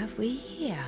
have we here?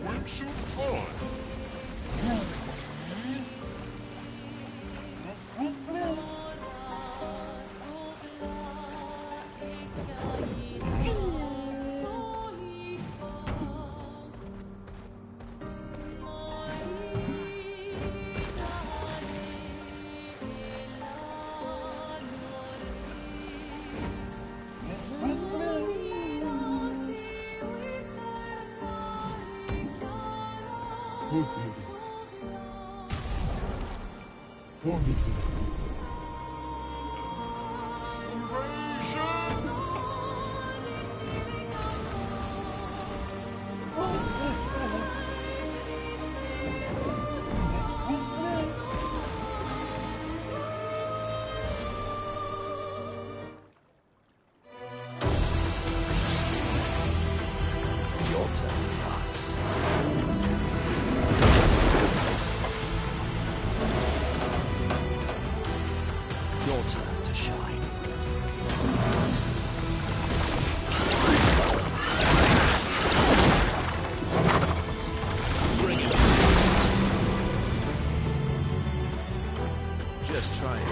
Wingsuit on! Your turn to dance. Your turn to shine. Bring it. Just try it.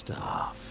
staff.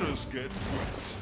us get wet.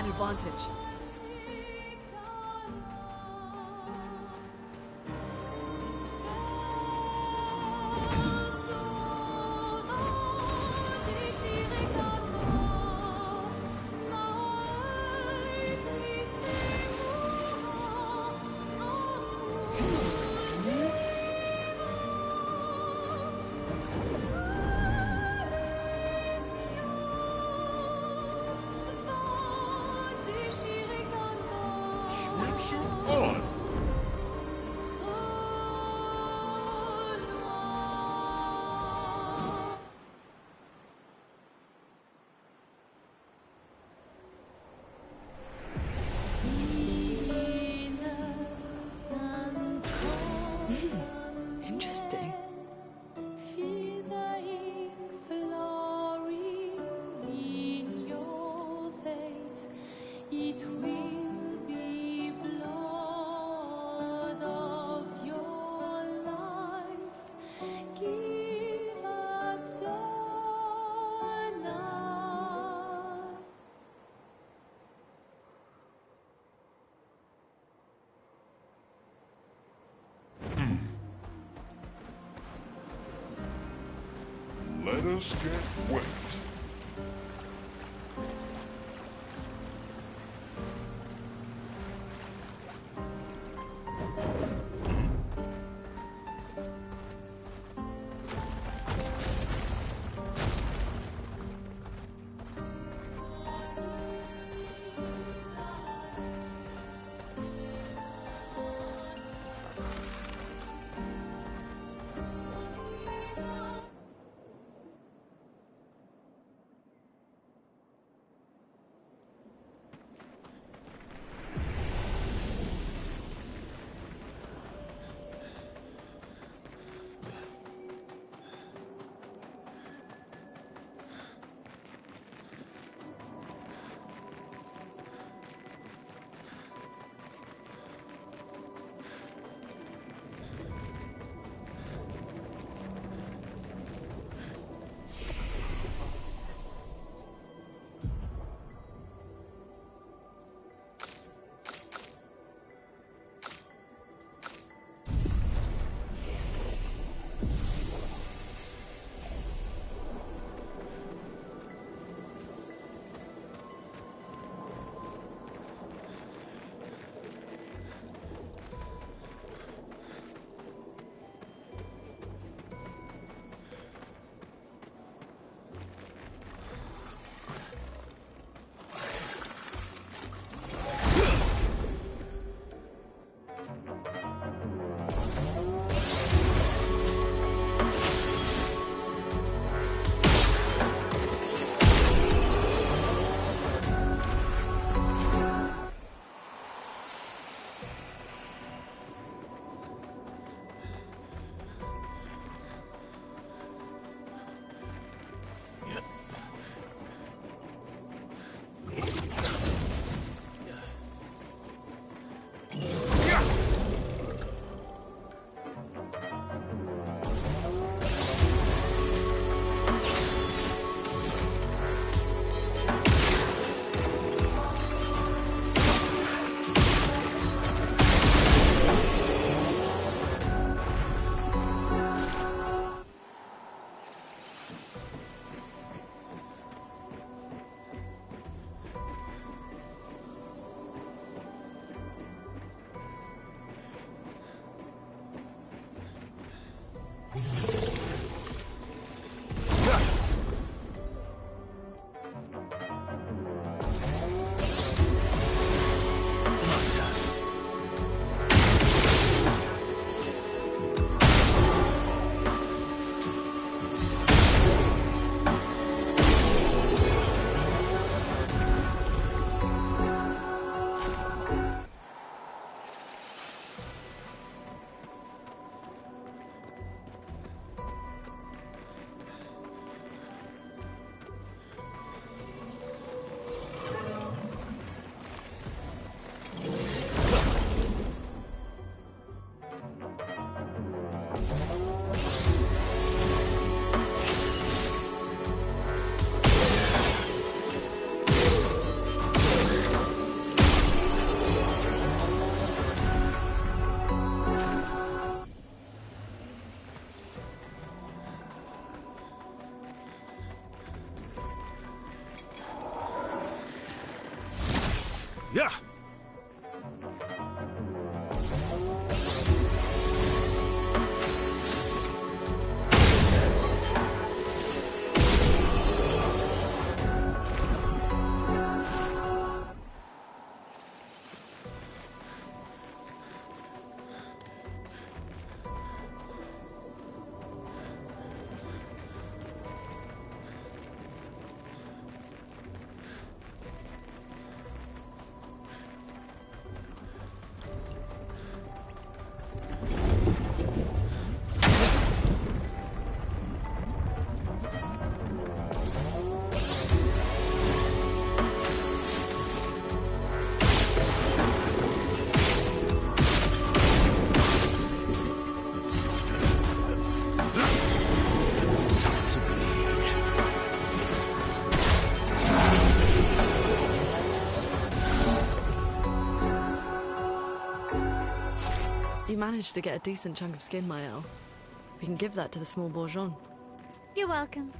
an advantage. Swimsuit on! Interesting. It will be blood of your life. Give up the night. Let us get wet. Yeah. Time to bleed. You managed to get a decent chunk of skin, Mael. We can give that to the small bourgeon. You're welcome.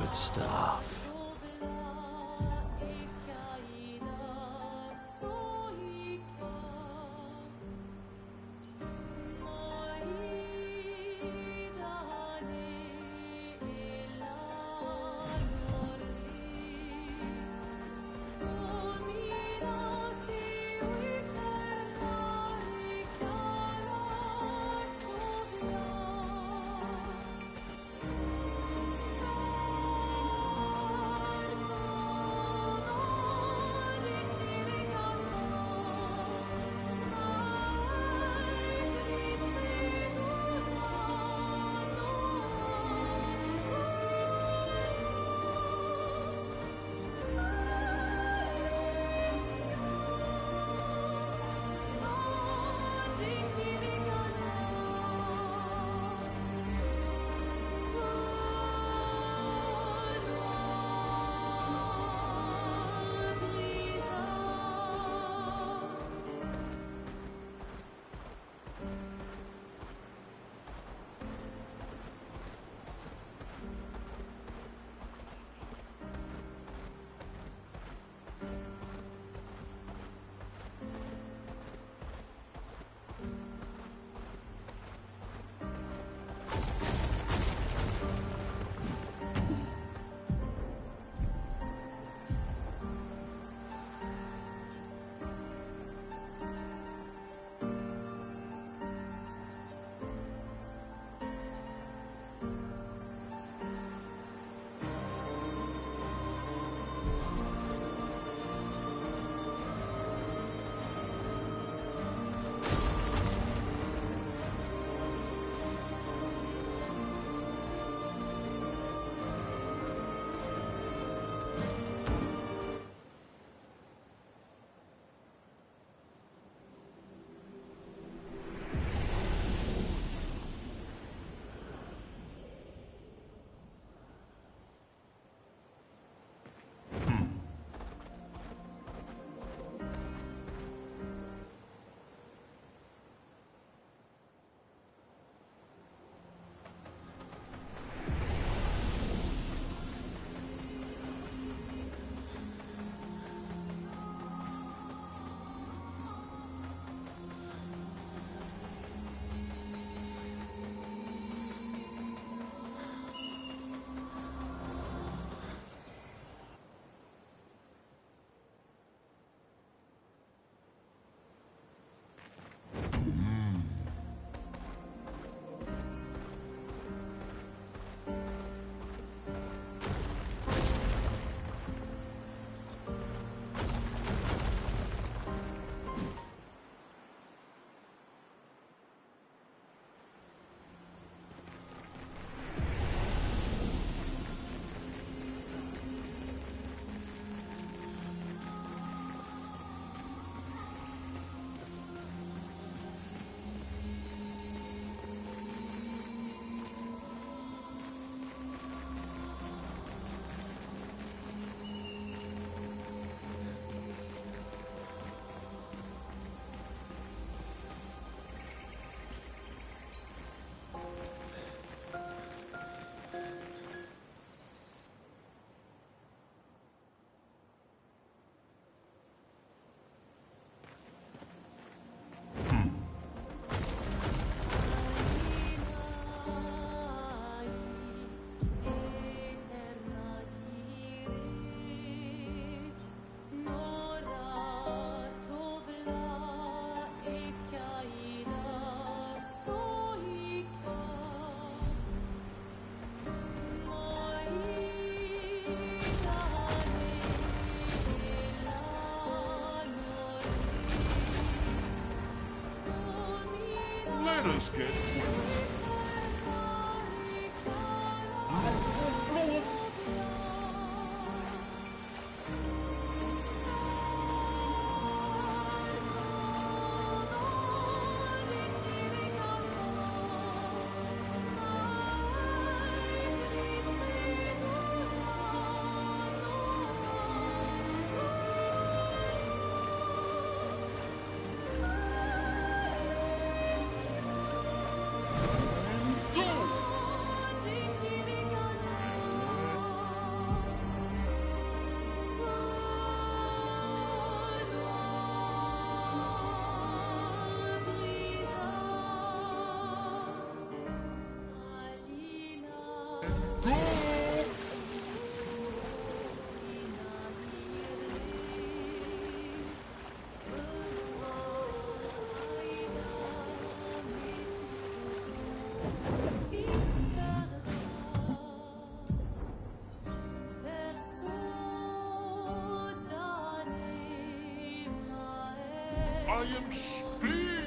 Good stuff. Let us get wet. I am speed!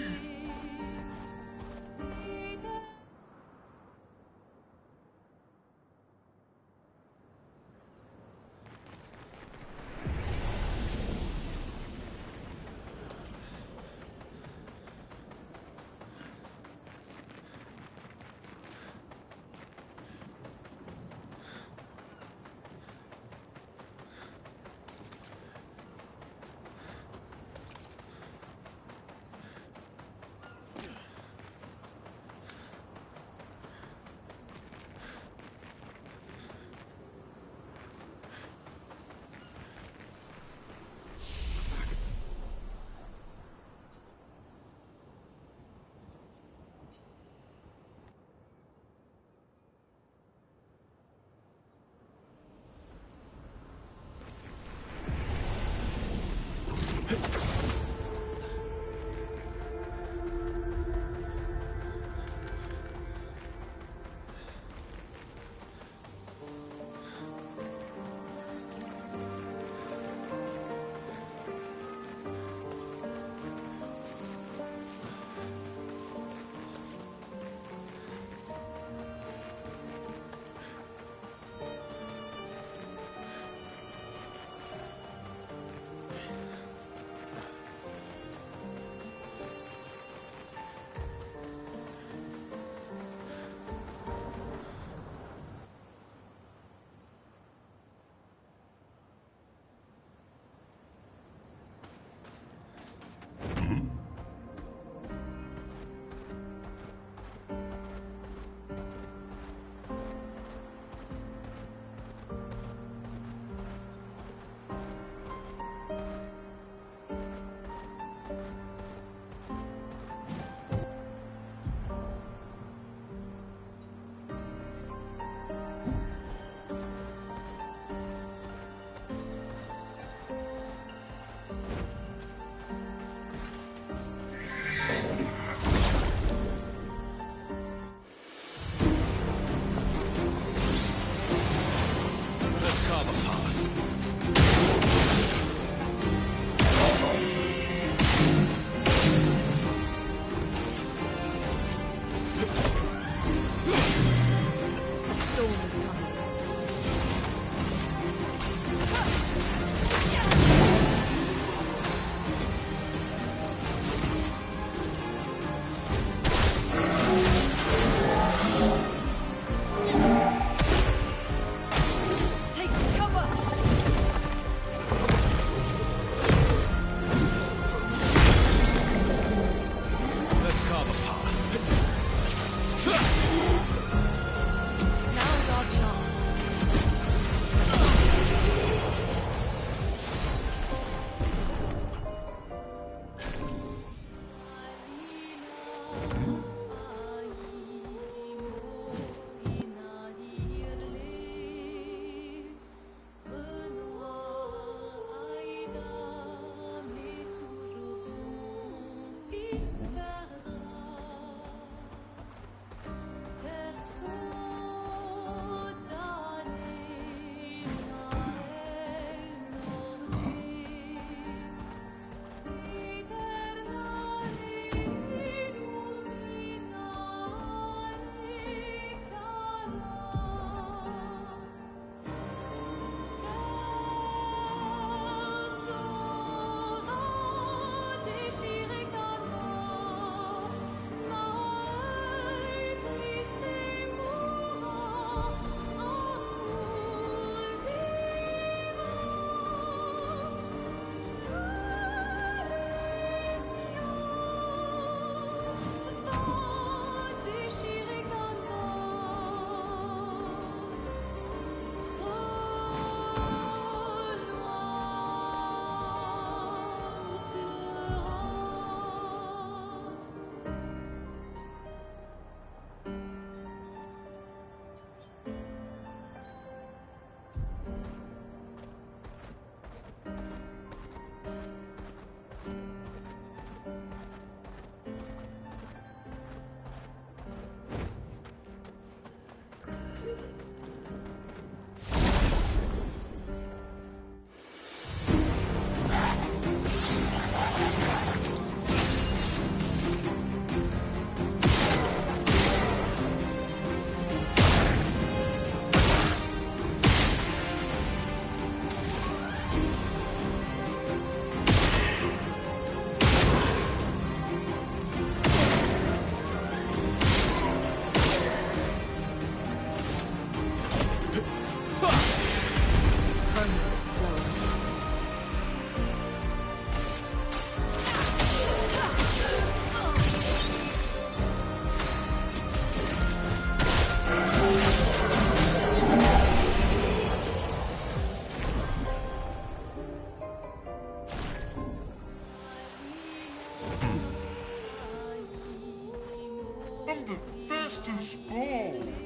I'm the fastest ball.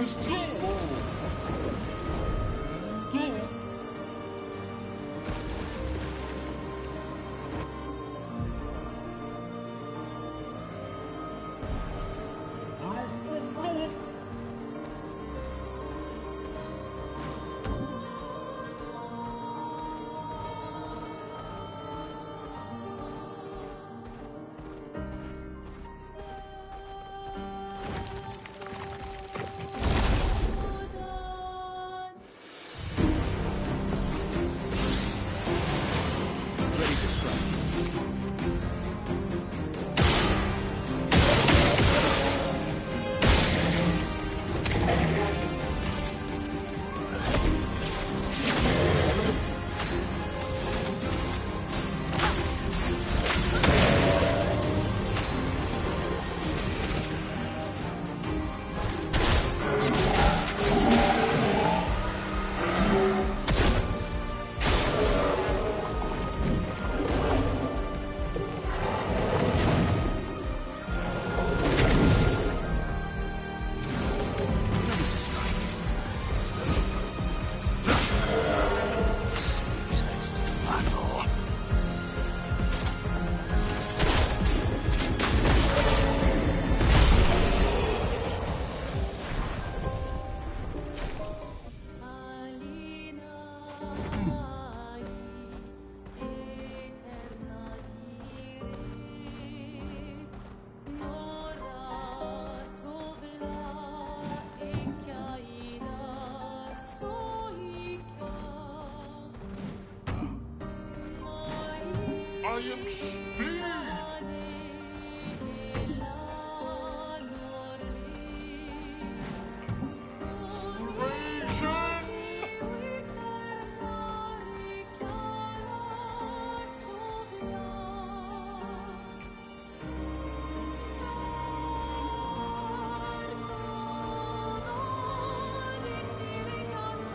Fastest ball. Go. Bluff. Ready to strike. Ready to strike. Sweet taste of battle. Alinae eterna dire, nora tovla ekaida soika, I am speed.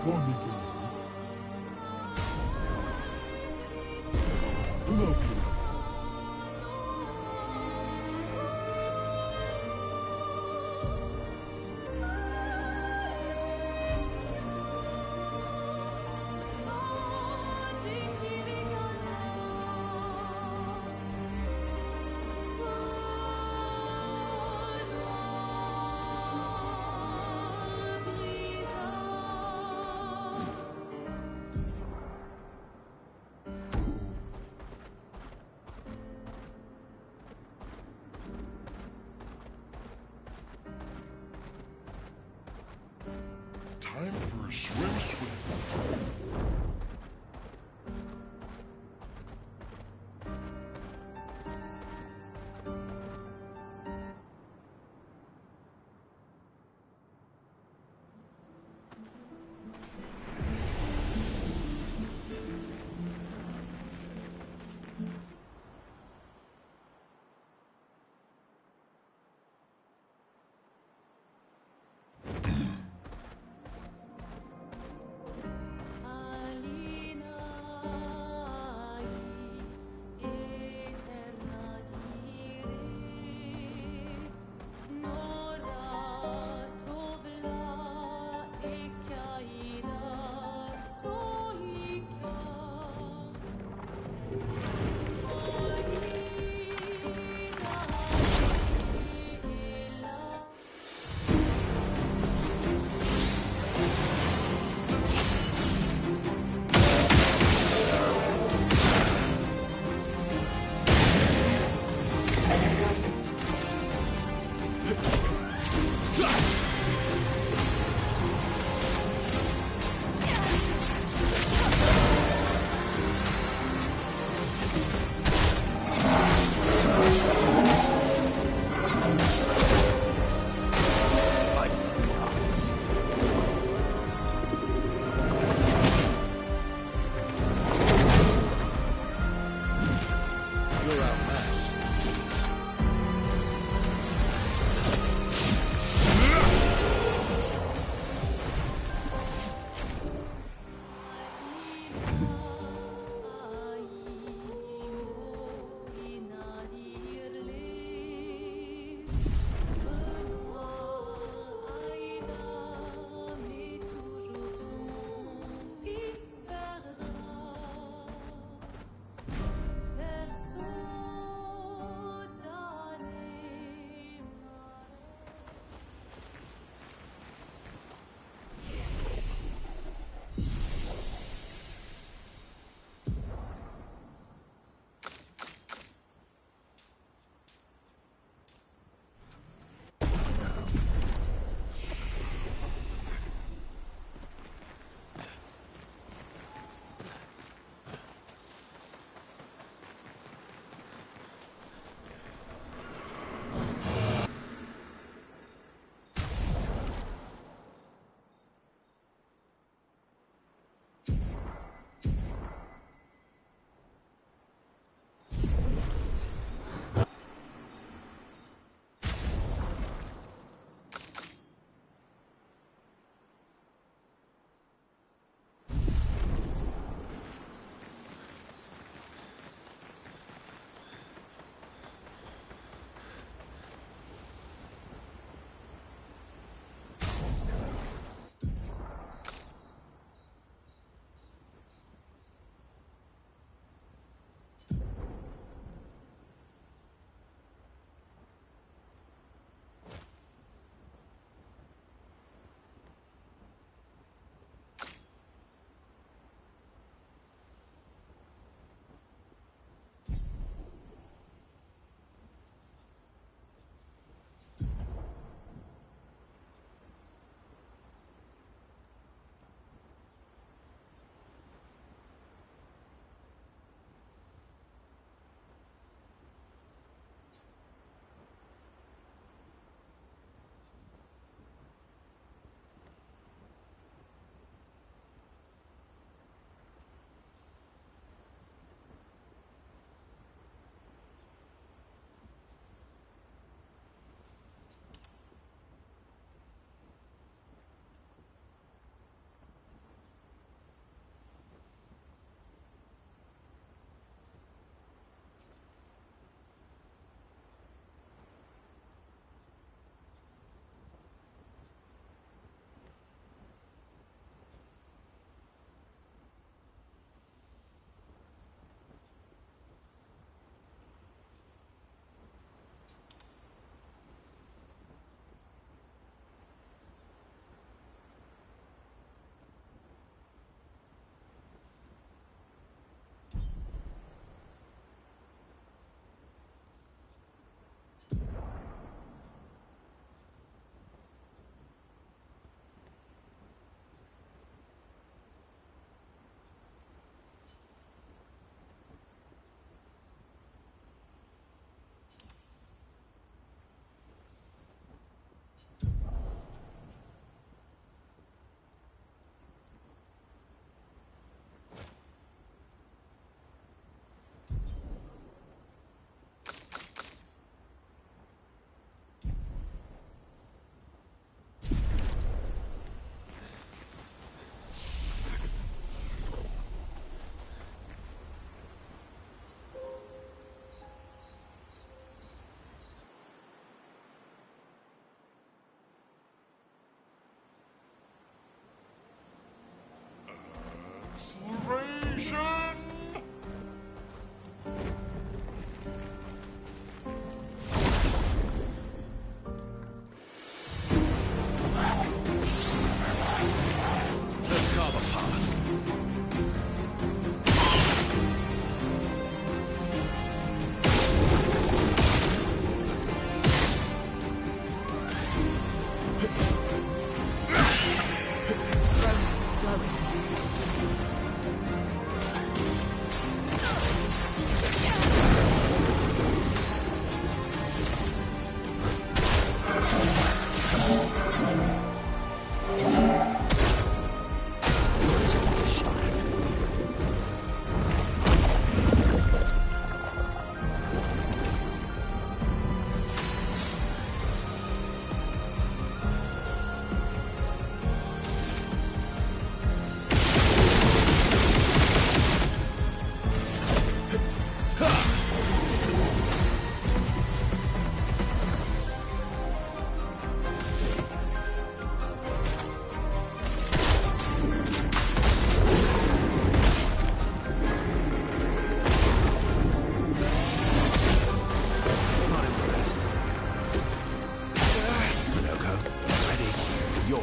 Bonnie. Time for a swim.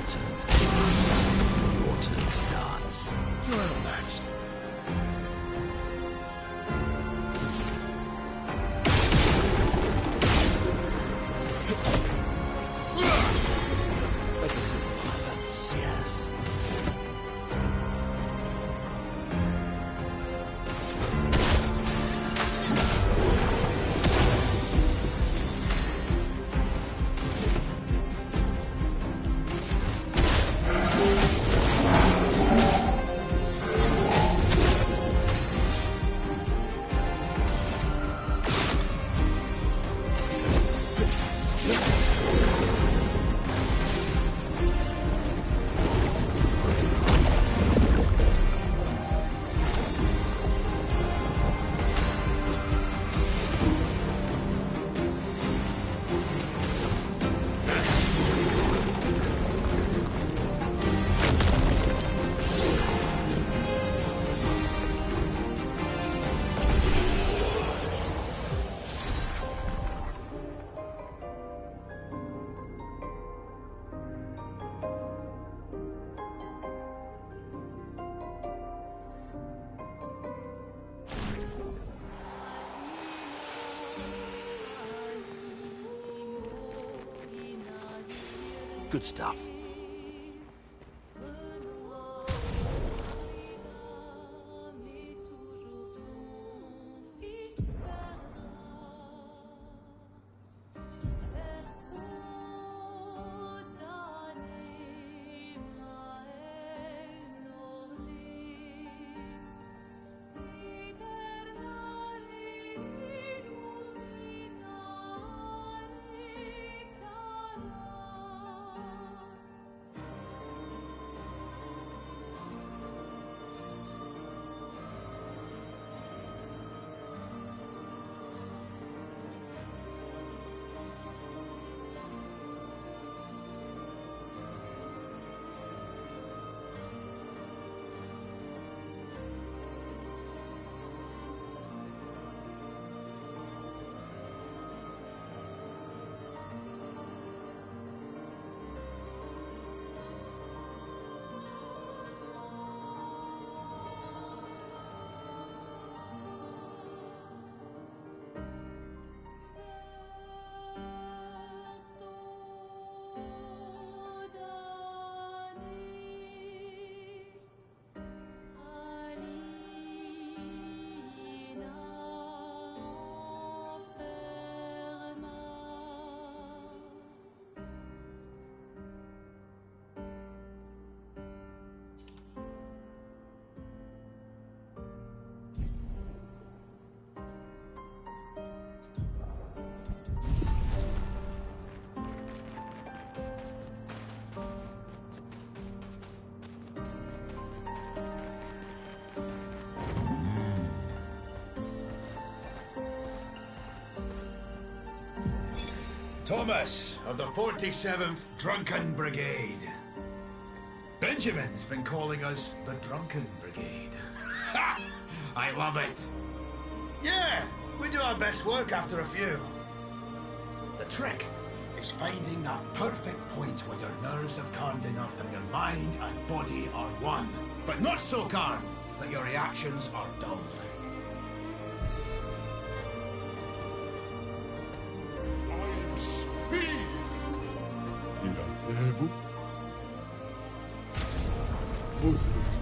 turn to run. Your turn to dance. You're outmatched. A bit of violence, yes. Good stuff. Thomas of the 47th Drunken Brigade. Benjamin's been calling us the Drunken Brigade. Ha! I love it. Yeah, we do our best work after a few. The trick is finding that perfect point where your nerves have calmed enough that your mind and body are one, but not so calm that your reactions are dull. Ferro. Movimento.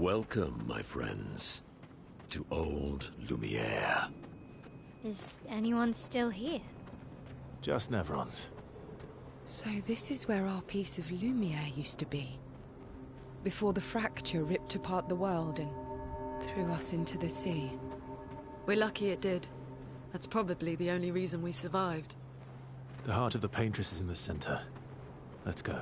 Welcome, my friends, to Old Lumiere. Is anyone still here? Just Nevrons. So this is where our piece of Lumiere used to be. Before the fracture ripped apart the world and threw us into the sea. We're lucky it did. That's probably the only reason we survived. The heart of the Paintress is in the center. Let's go.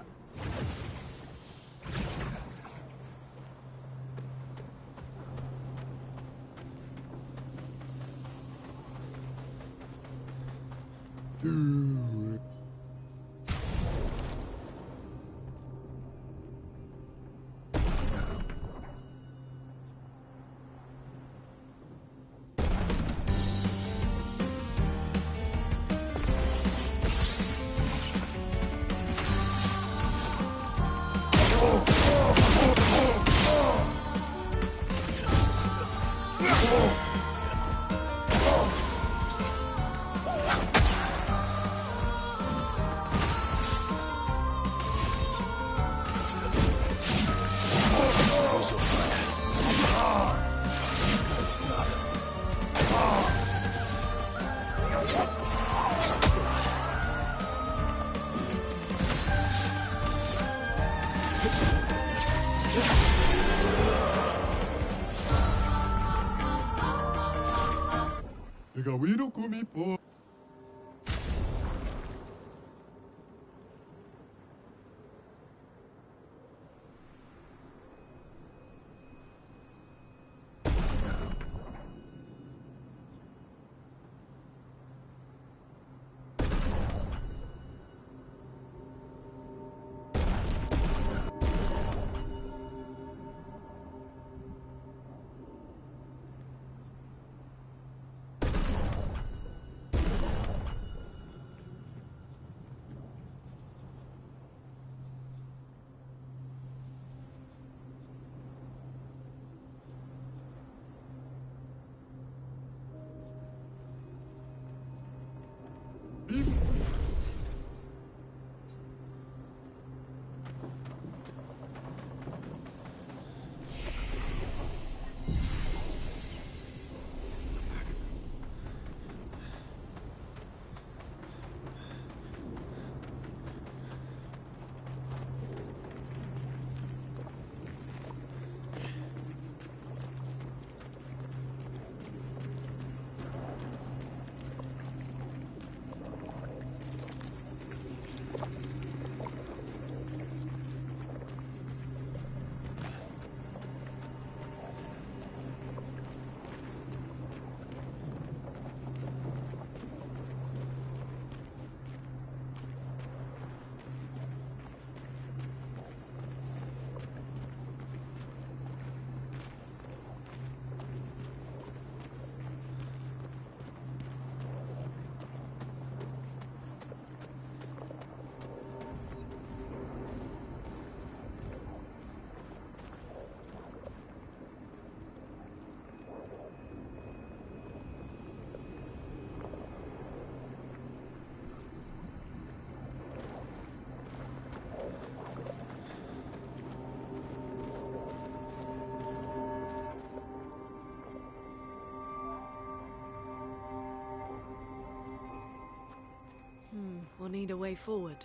We'll need a way forward.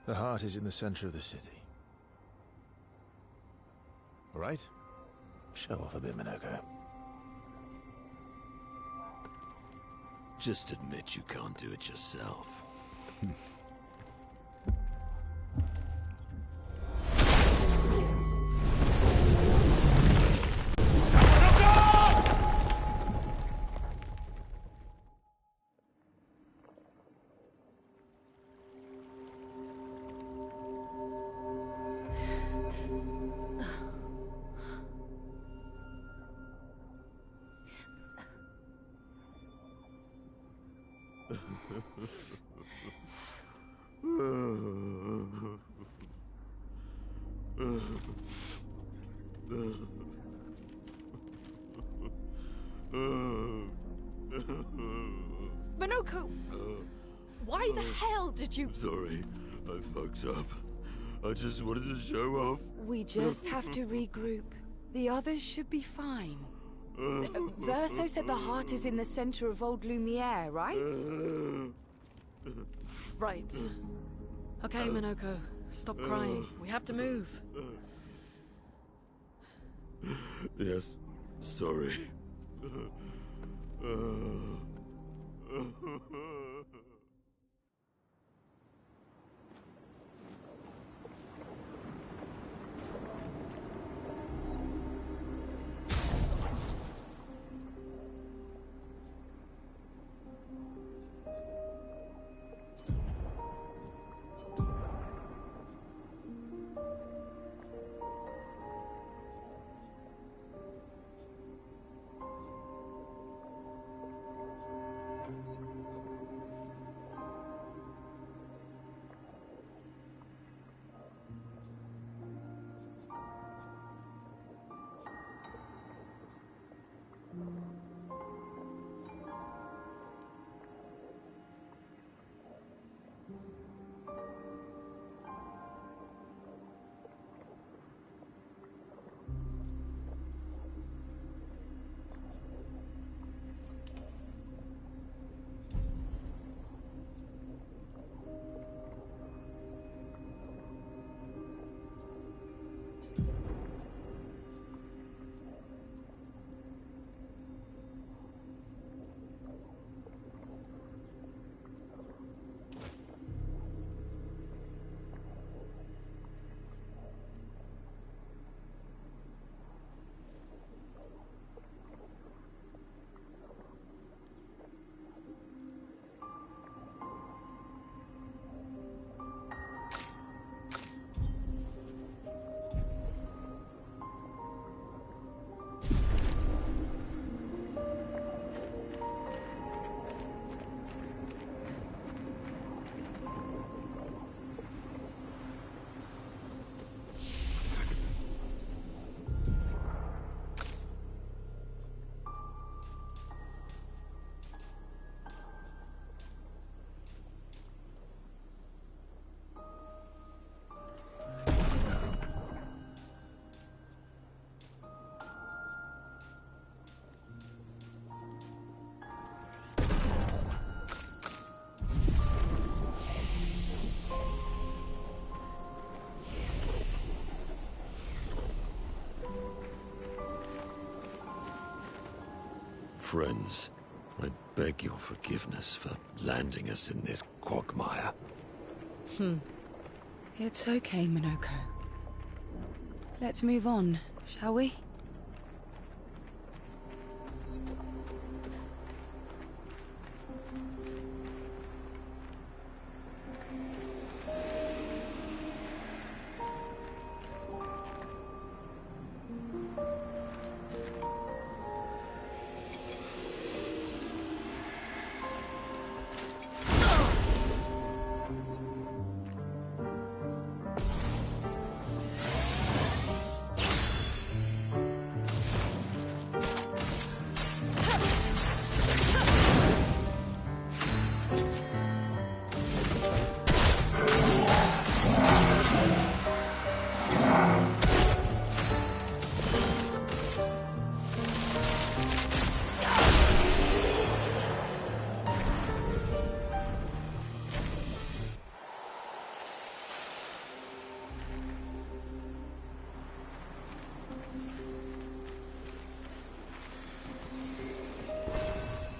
The heart is in the center of the city. All right? Show off a bit, Minoko. Just admit you can't do it yourself. Minoko! Why the hell did you... Sorry, I fucked up. I just wanted to show off. We just have to regroup. The others should be fine. Verso said the heart is in the center of Old Lumiere, right? Right. Okay, Minoko. Stop crying. We have to move. Yes, sorry. Friends, I beg your forgiveness for landing us in this quagmire. It's okay, Minoko. Let's move on, shall we?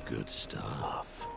Good stuff.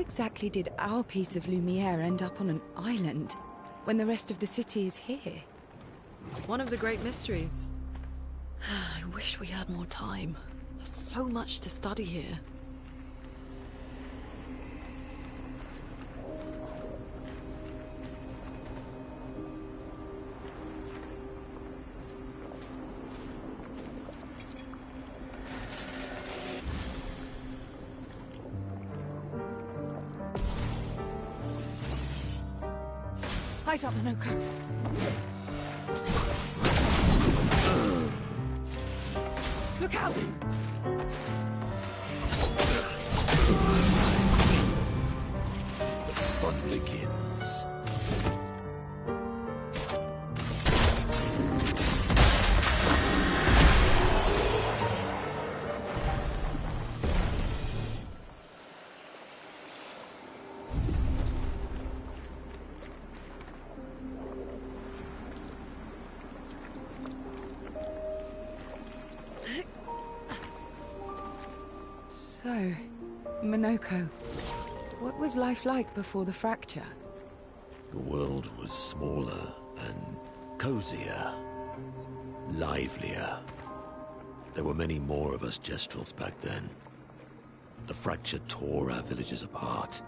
exactly did our piece of Lumiere end up on an island when the rest of the city is here? One of the great mysteries. I wish we had more time. There's so much to study here. Eyes up, Minoko. Look out! The fun begins. So, Minoko, what was life like before the fracture? The world was smaller and cozier, livelier. There were many more of us Jestrels back then. The fracture tore our villages apart.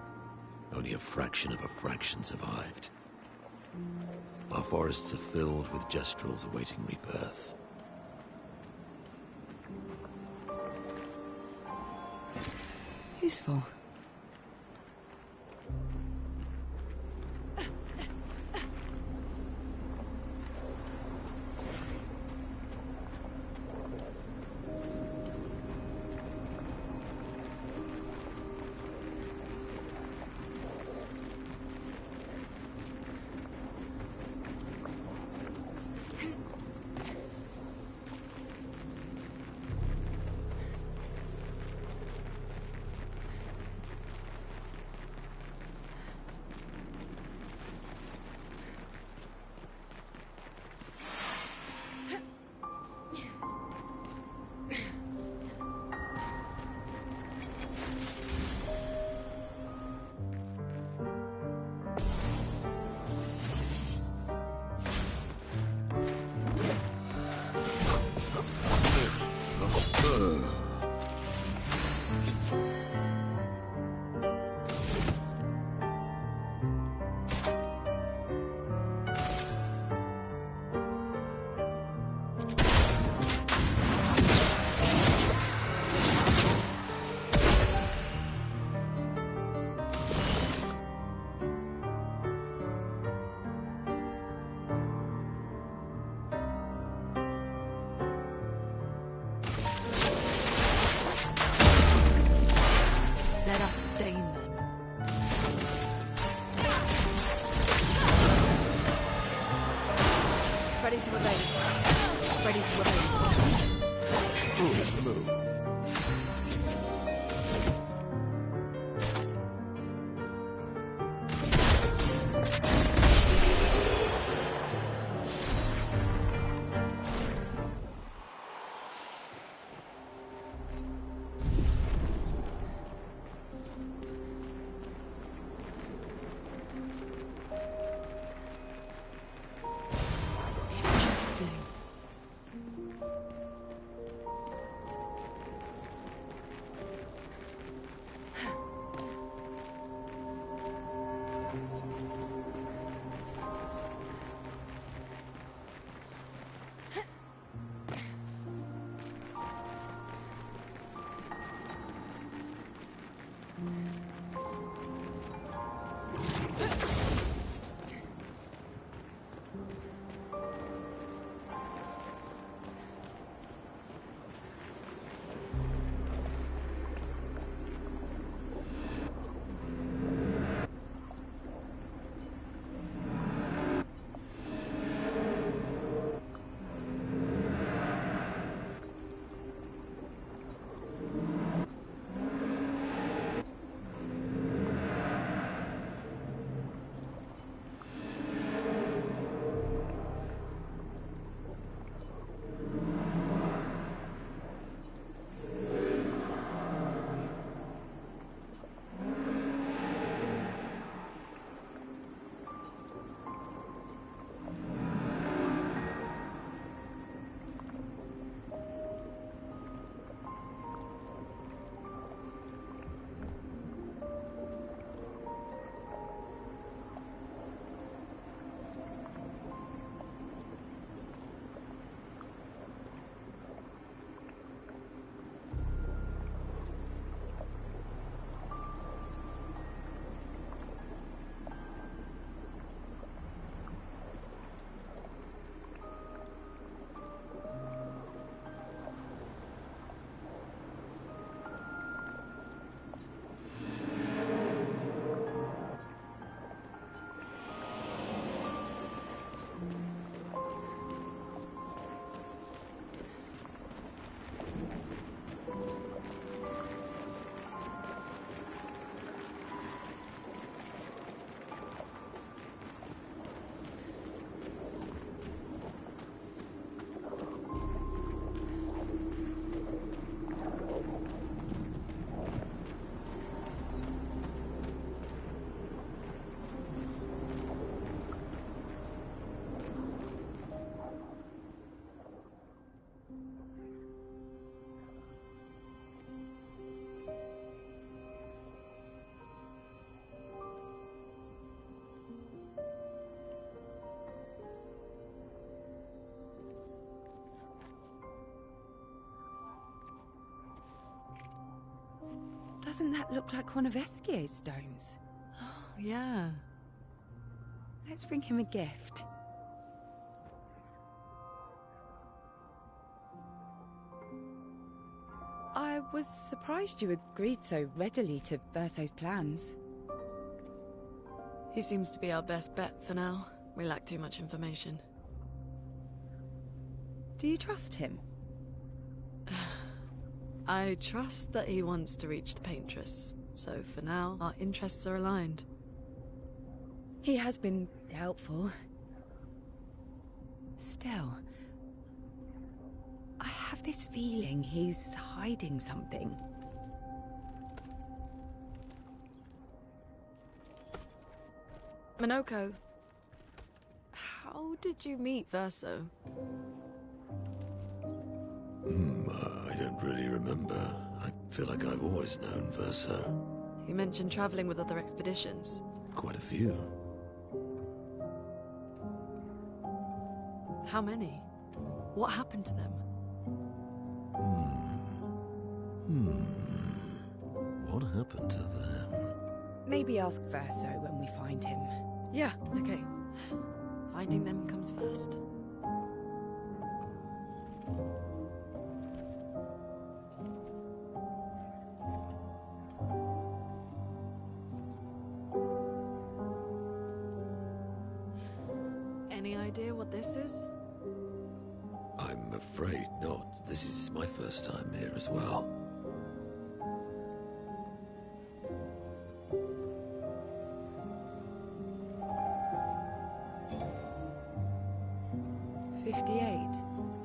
Only a fraction of a fraction survived. Our forests are filled with Jestrels awaiting rebirth. Useful. Let us stain them. Ready to evade. Ready to evade. Good move. Interesting. Doesn't that look like one of Eskier's stones? Oh, yeah. Let's bring him a gift. I was surprised you agreed so readily to Verso's plans. He seems to be our best bet for now. We lack too much information. Do you trust him? I trust that he wants to reach the Paintress, so for now, our interests are aligned. He has been helpful. Still, I have this feeling he's hiding something. Minoko, how did you meet Verso? I don't really remember. I feel like I've always known Verso. You mentioned traveling with other expeditions. Quite a few. How many? What happened to them? What happened to them? Maybe ask Verso when we find him. Yeah, okay. Finding them comes first. Any idea what this is? I'm afraid not. This is my first time here as well.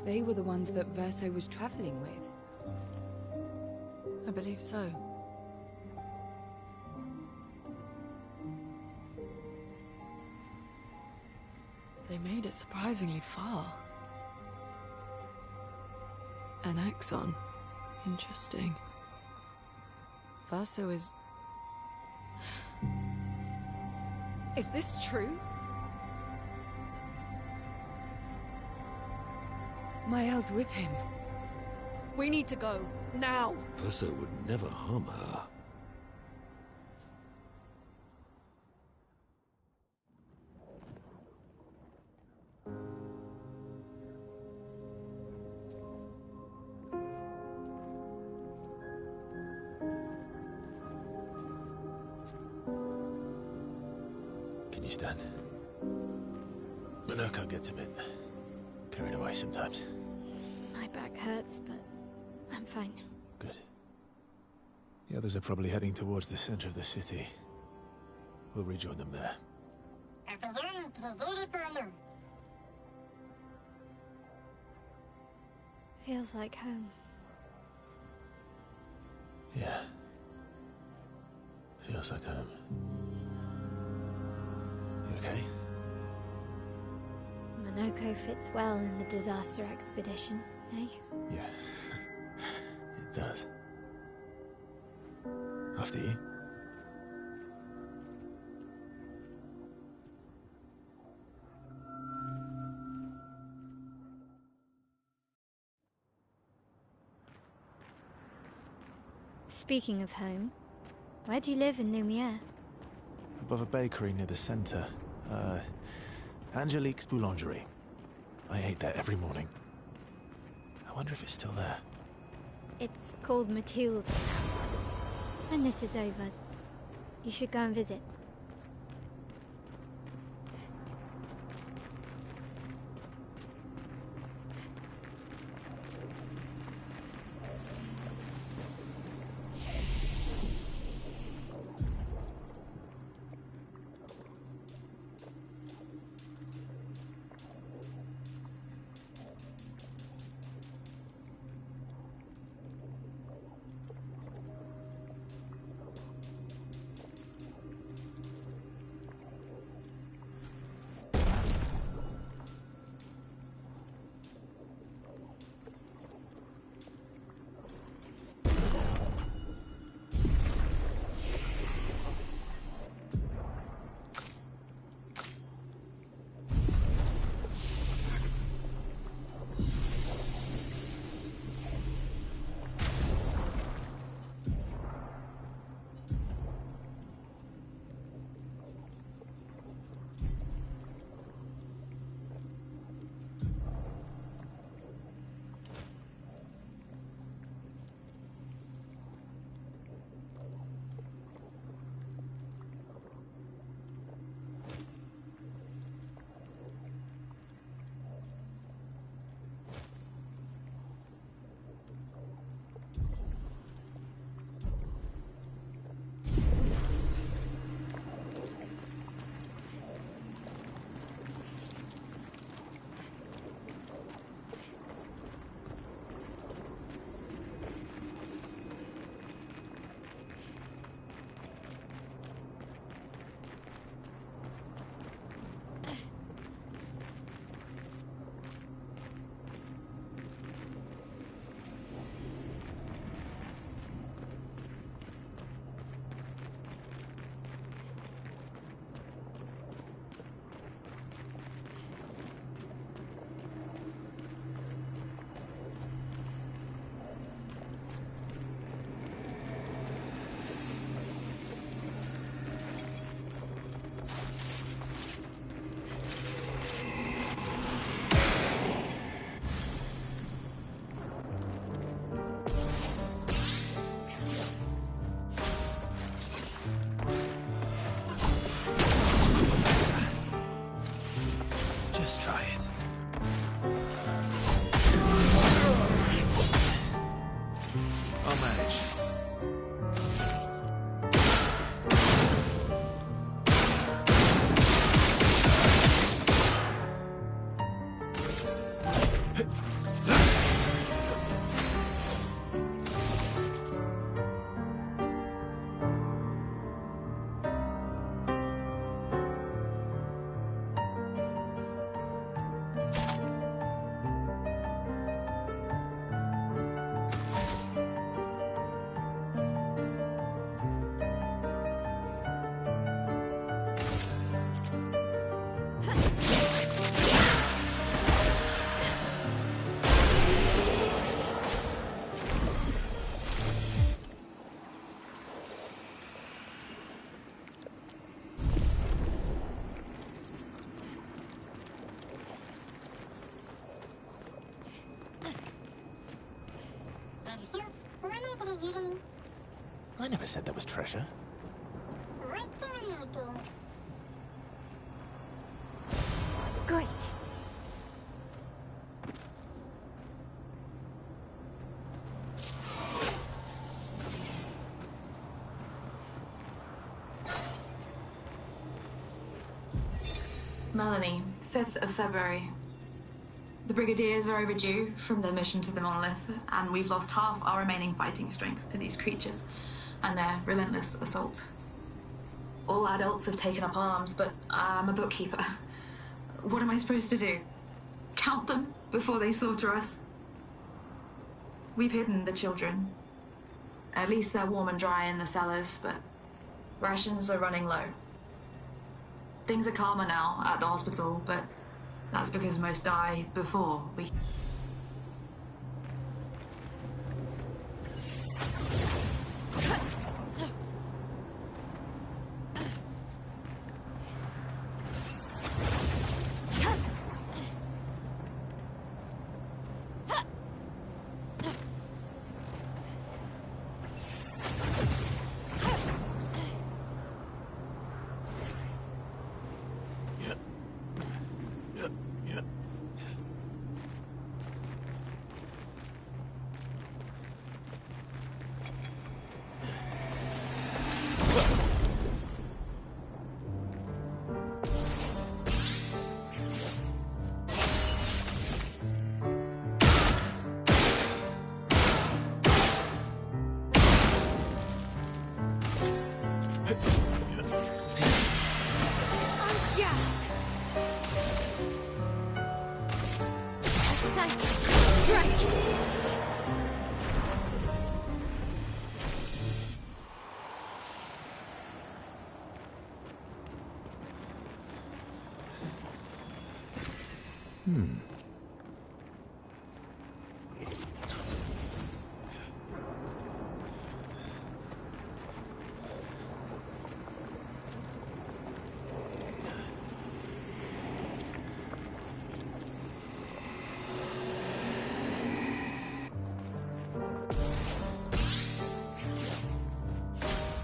They were the ones that Verso was traveling with. I believe so. They made it surprisingly far. An axon. Interesting. Verso is... Is this true? Mael's with him. We need to go. Now! Verso would never harm her. Can you stand? Minoko gets a bit carried away sometimes. My back hurts, but I'm fine. Good. The others are probably heading towards the center of the city. We'll rejoin them there. Feels like home. Yeah. Feels like home. You okay? Minoko fits well in the disaster expedition, eh? Yeah. It does. After you? Speaking of home, where do you live in Lumiere? Above a bakery near the center. Angelique's Boulangerie. I ate there every morning. I wonder if it's still there. It's called Mathilde. When this is over, you should go and visit. Let's try it. I'll manage. I never said there was treasure. Great. Melanie, 5th of February. The Brigadiers are overdue from their mission to the Monolith, and we've lost half our remaining fighting strength to these creatures and their relentless assault. All adults have taken up arms, but I'm a bookkeeper. What am I supposed to do? Count them before they slaughter us? We've hidden the children. At least they're warm and dry in the cellars, but rations are running low. Things are calmer now at the hospital, but that's because most die before we...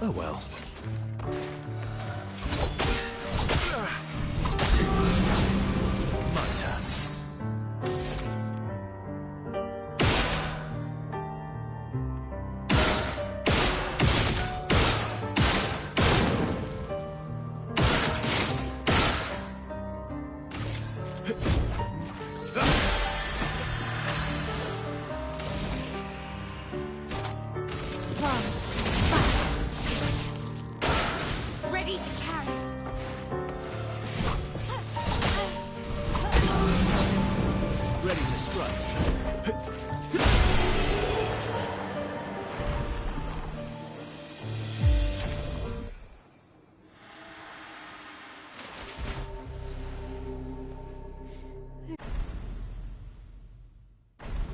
Oh well. My turn. Ready to carry. Ready to strike.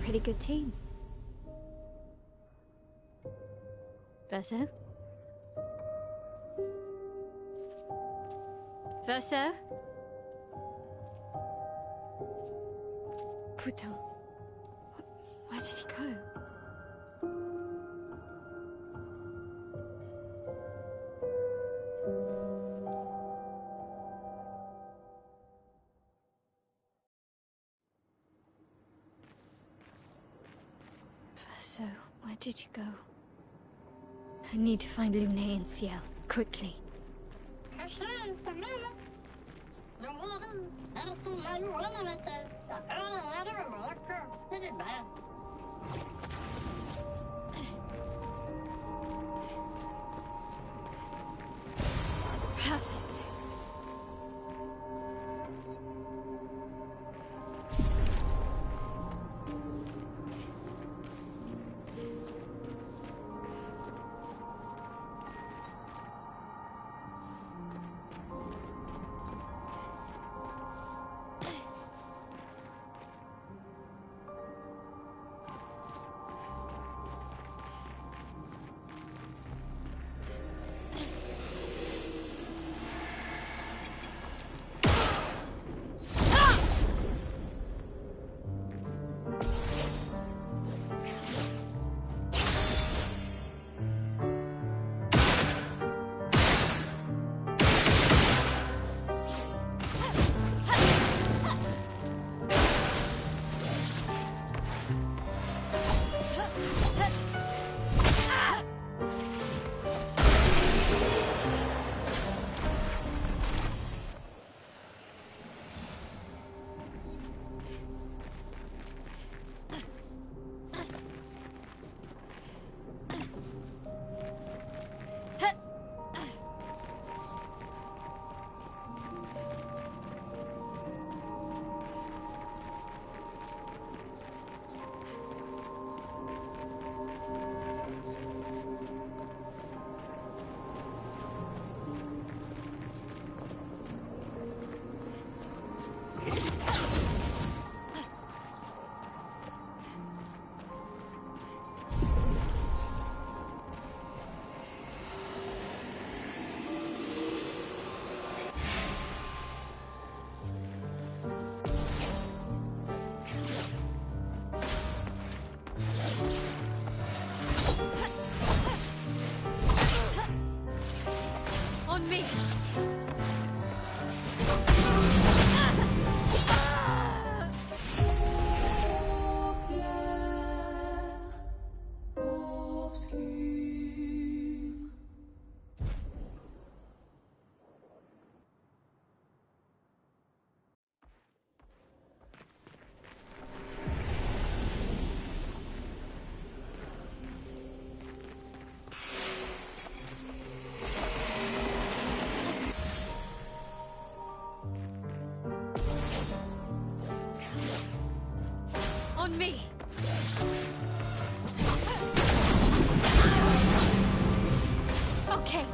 Pretty good team. Verso? Verso? Putain. Where did he go? Where did you go? I need to find Lune and Ciel, quickly. Perfect. On me! On me! Okay.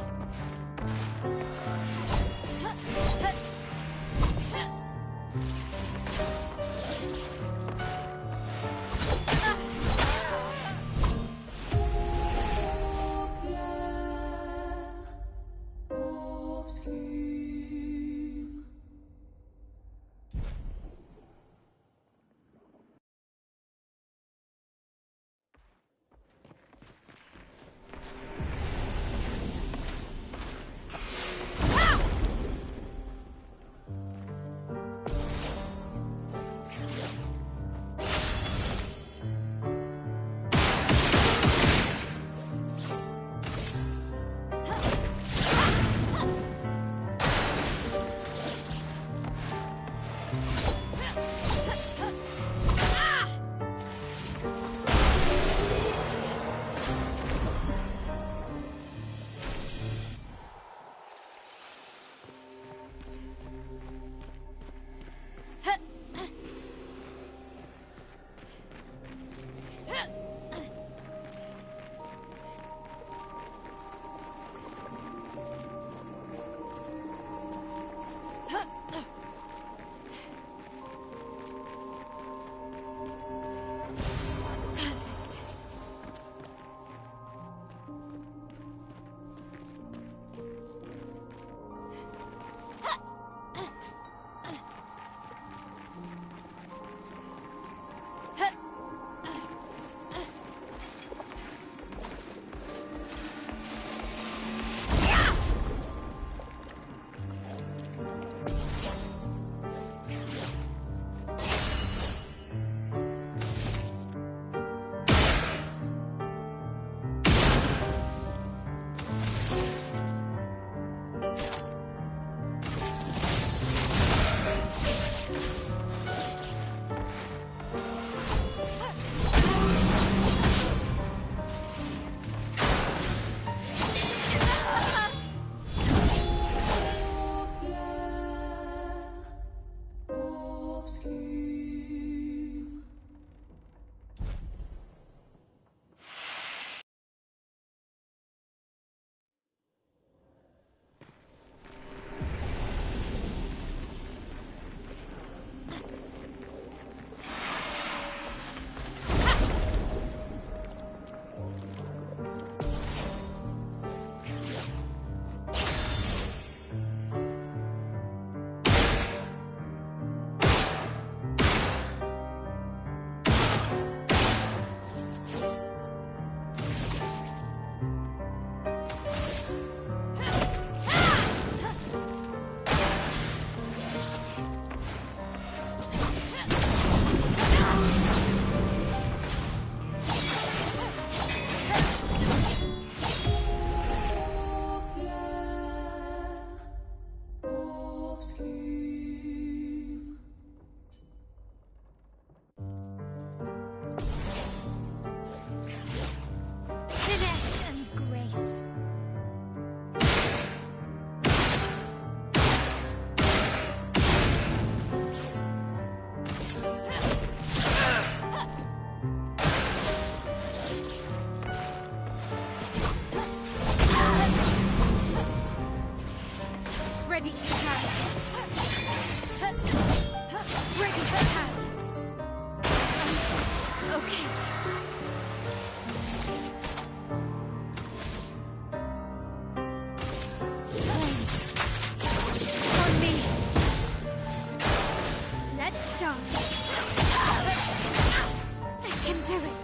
Finesse and grace. Ready to hand. Ready to hand. Okay. On me. Let's start. I can do it.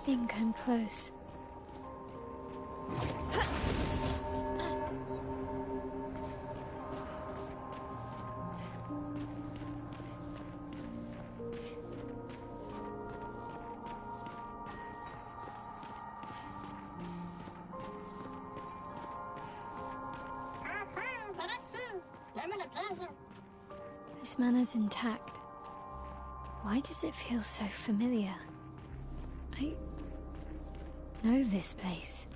Think I'm close. This manor's intact. Why does it feel so familiar? I know this place.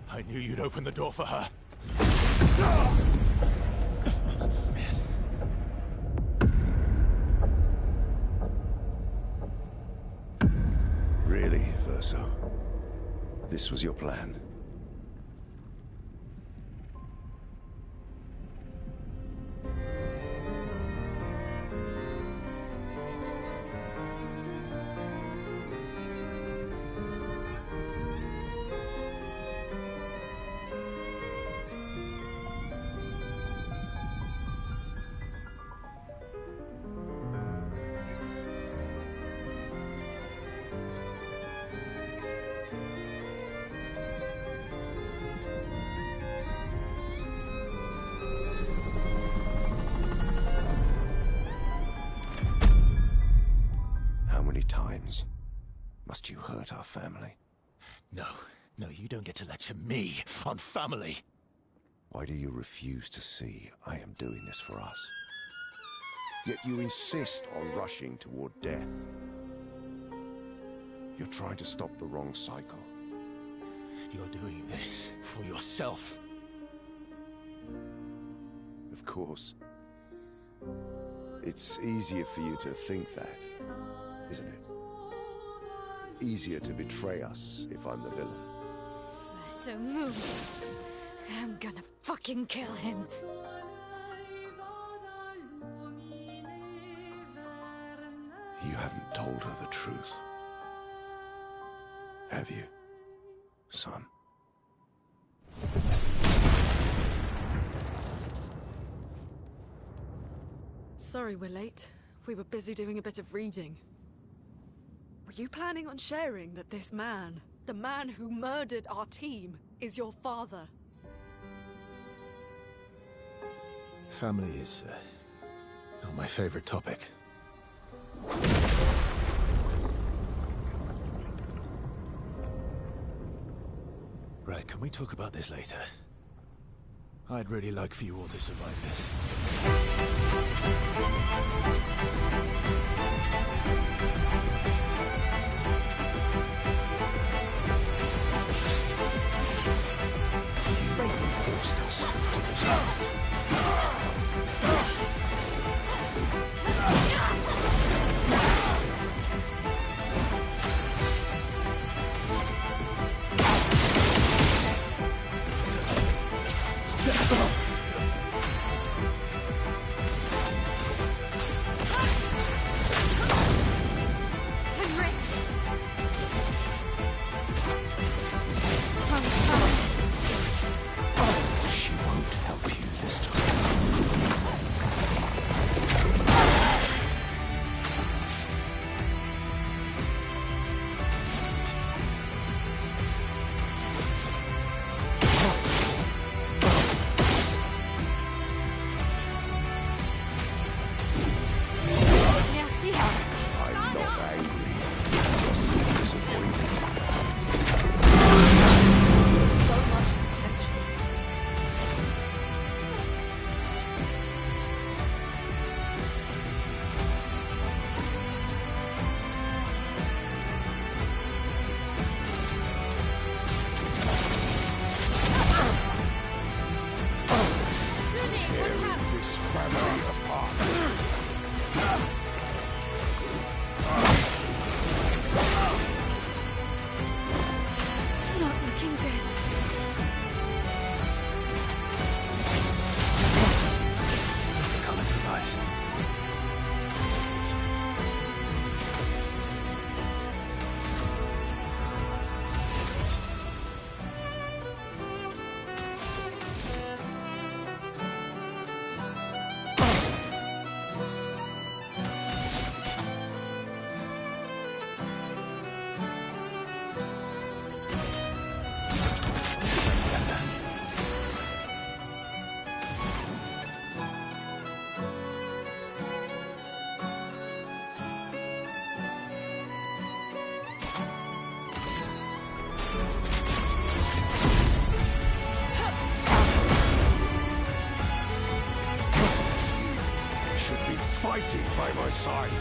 I knew you'd open the door for her. Urso. This was your plan. How many times must you hurt our family? No, you don't get to lecture me on family. Why do you refuse to see I am doing this for us? Yet you insist on rushing toward death. You're trying to stop the wrong cycle. You're doing this for yourself. Of course. It's easier for you to think that, isn't it? Easier to betray us if I'm the villain. So move. I'm gonna fucking kill him. You haven't told her the truth. Have you, son? Sorry we're late. We were busy doing a bit of reading. Were you planning on sharing that this man, the man who murdered our team, is your father? Family is not my favorite topic. Right, can we talk about this later? I'd really like for you all to survive this. You forced us to this end. She won't help you this time. Merci. I'm not angry, just disappointed. So much potential. Tearing this family apart. Not looking good. Can't improvise. That's better. You should be fighting by my side.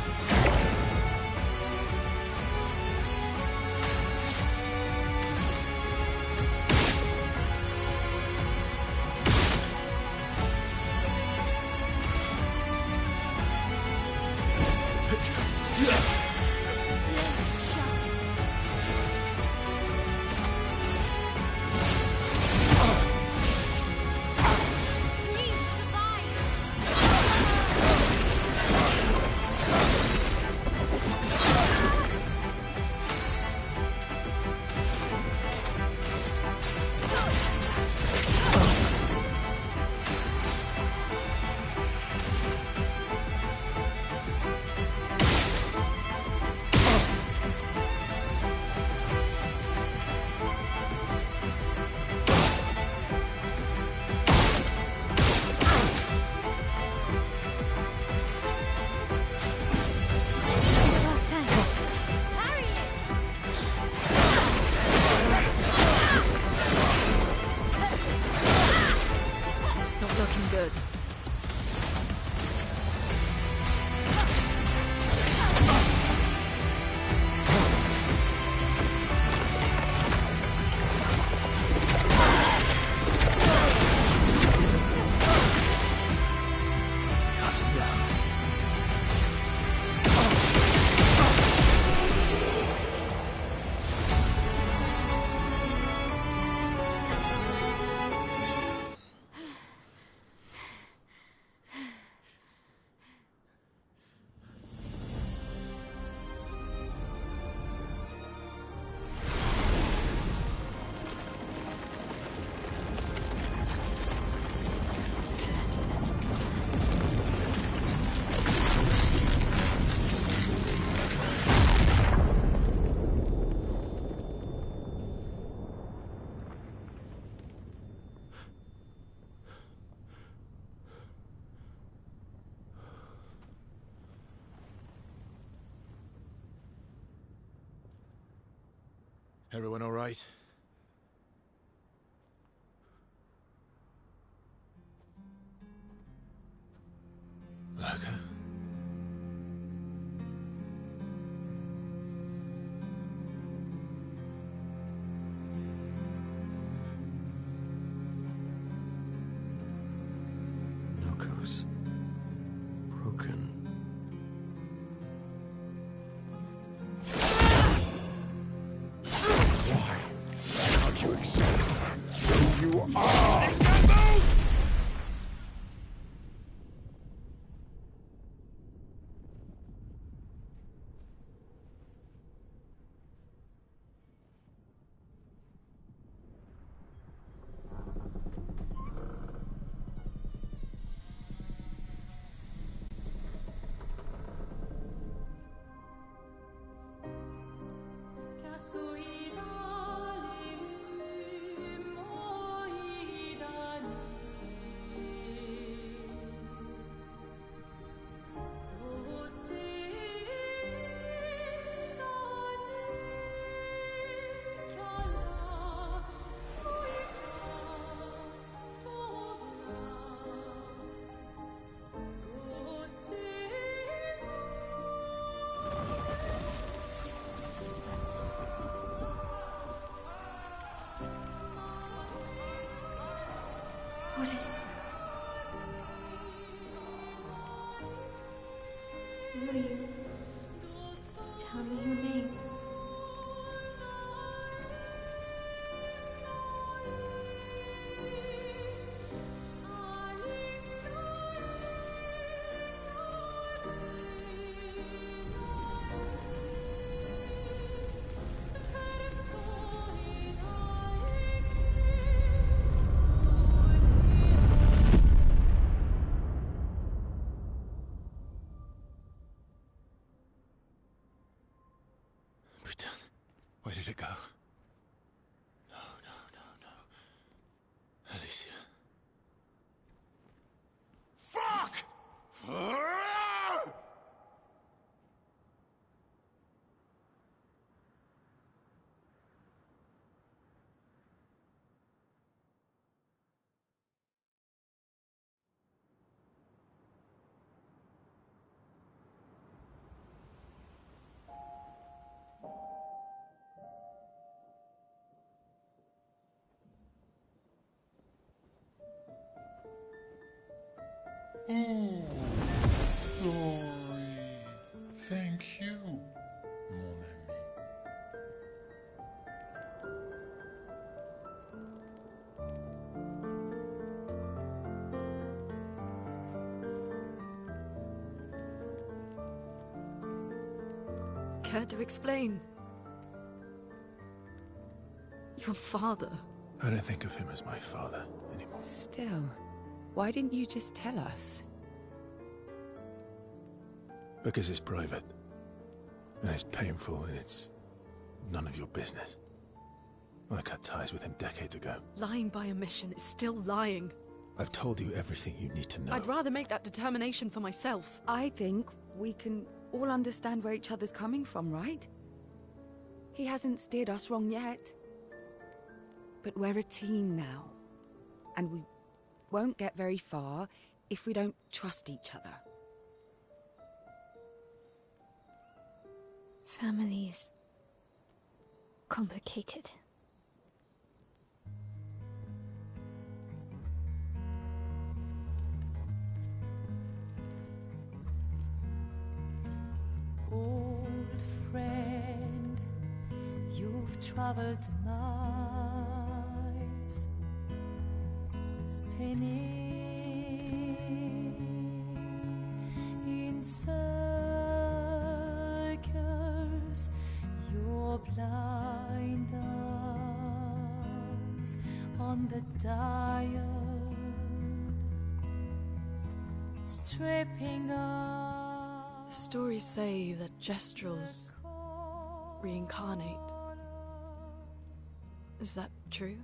Everyone all right? Lurker? Noko's broken. Why can't you accept who you are? What is that? Who are you? Tell me your name. Where did it go? No, no, no, no. Alicia. Fuck! Oh, Dory. Thank you, mon ami. Care to explain? Your father. I don't think of him as my father anymore. Still, why didn't you just tell us? Because it's private. And it's painful, and it's none of your business. I cut ties with him decades ago. Lying by omission is still lying. I've told you everything you need to know. I'd rather make that determination for myself. I think we can all understand where each other's coming from, right? He hasn't steered us wrong yet. But we're a team now. And we won't get very far if we don't trust each other. Family's complicated. Old friend, you've traveled miles, spinning in circles, your blind eyes on the dial, stripping off. The stories say that Jestrels reincarnate. Is that true?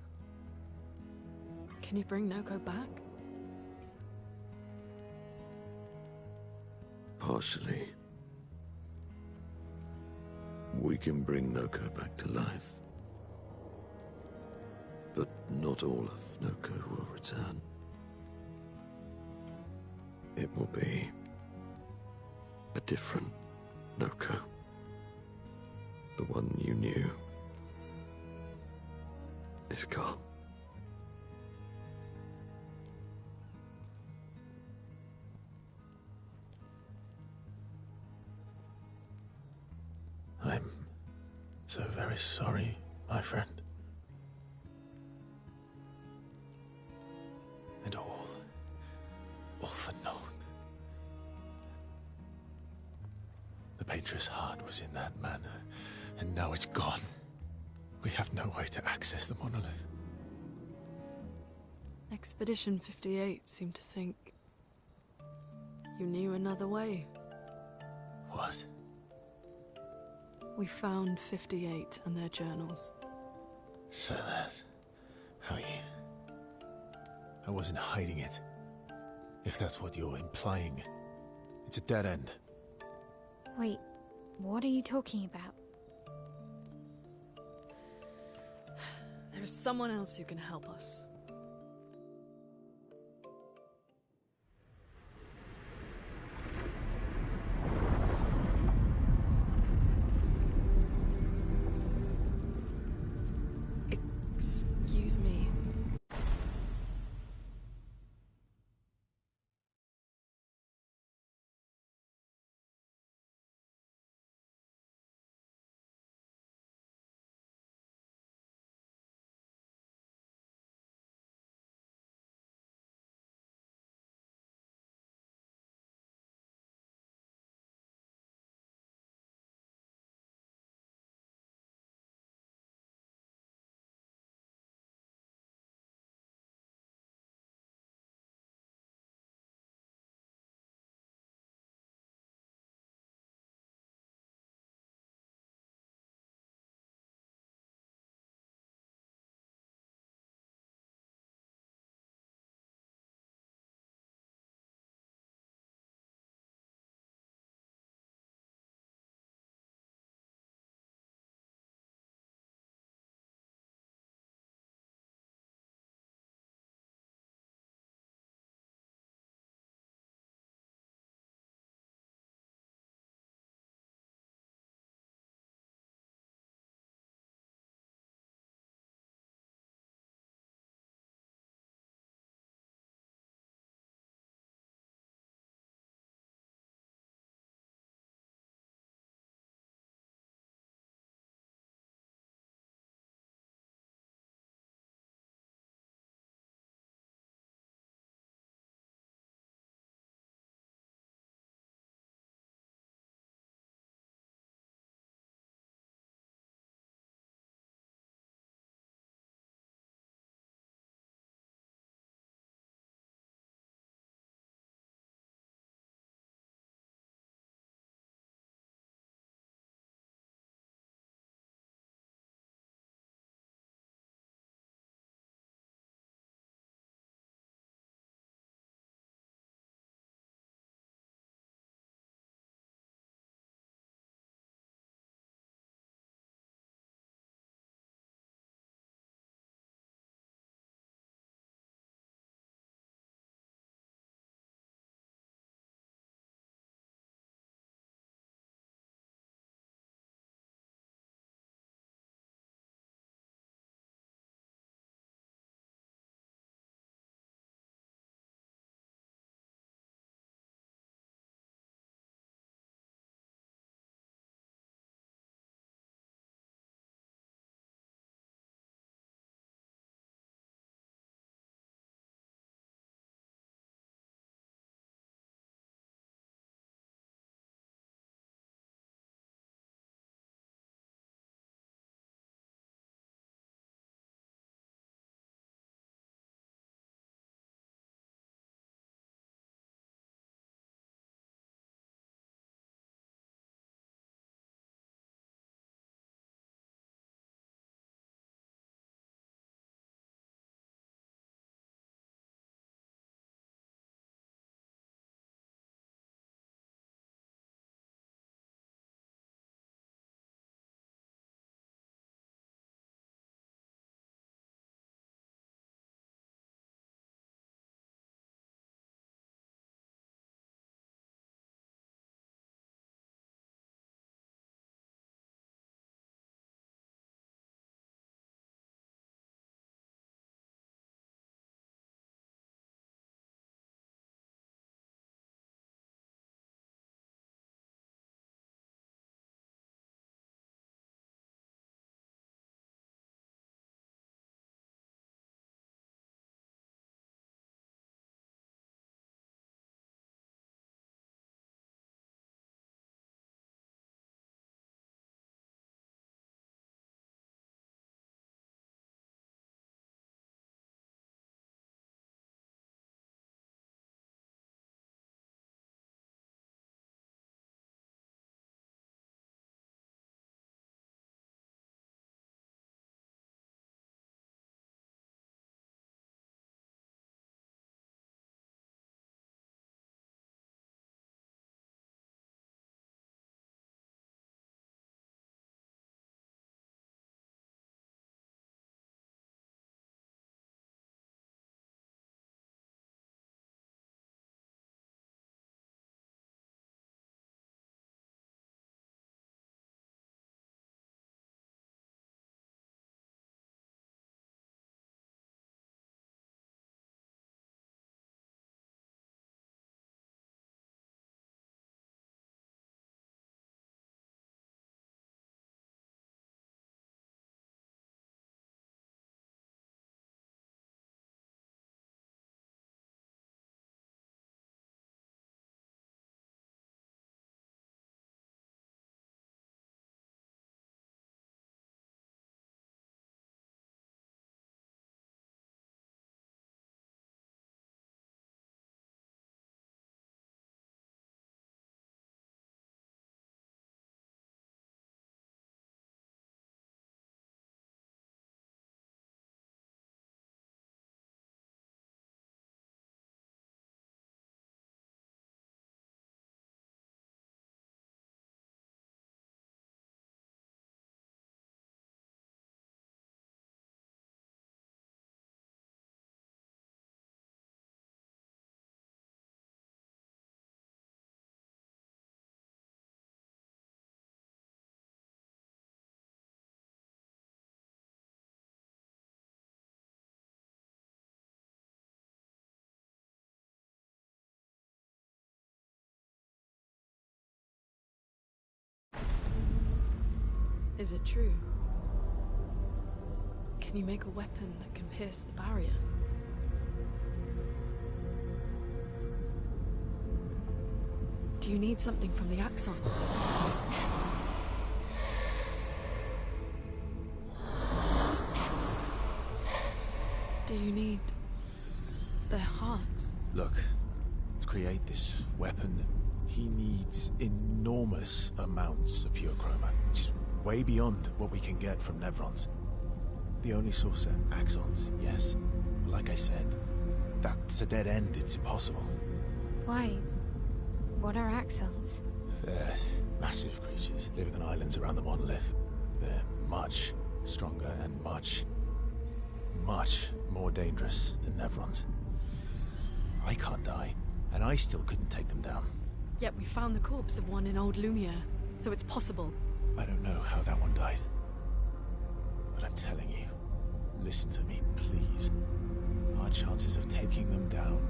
Can you bring Noko back? Partially. We can bring Noko back to life. But not all of Noko will return. It will be a different Noko. The one you knew is gone. I'm so very sorry, my friend. And all for naught. The Painter's heart was in that manor, and now it's gone. We have no way to access the monolith. Expedition 58 seemed to think you knew another way. What? We found 58 and their journals. So that's how you... I wasn't hiding it. If that's what you're implying. It's a dead end. Wait, what are you talking about? There is someone else who can help us. Excuse me. Is it true? Can you make a weapon that can pierce the barrier? Do you need something from the Axons? Do you need their hearts? Look, to create this weapon, he needs enormous amounts of pure chroma, which is way beyond what we can get from Nevrons. The only source are Axons, yes. But like I said, that's a dead end. It's impossible. Why? What are Axons? They're massive creatures living on islands around the monolith. They're much stronger and much more dangerous than Nevrons. I can't die, and I still couldn't take them down. Yet we found the corpse of one in Old Lumiere, so it's possible. I don't know how that one died. But I'm telling you, listen to me, please. Our chances of taking them down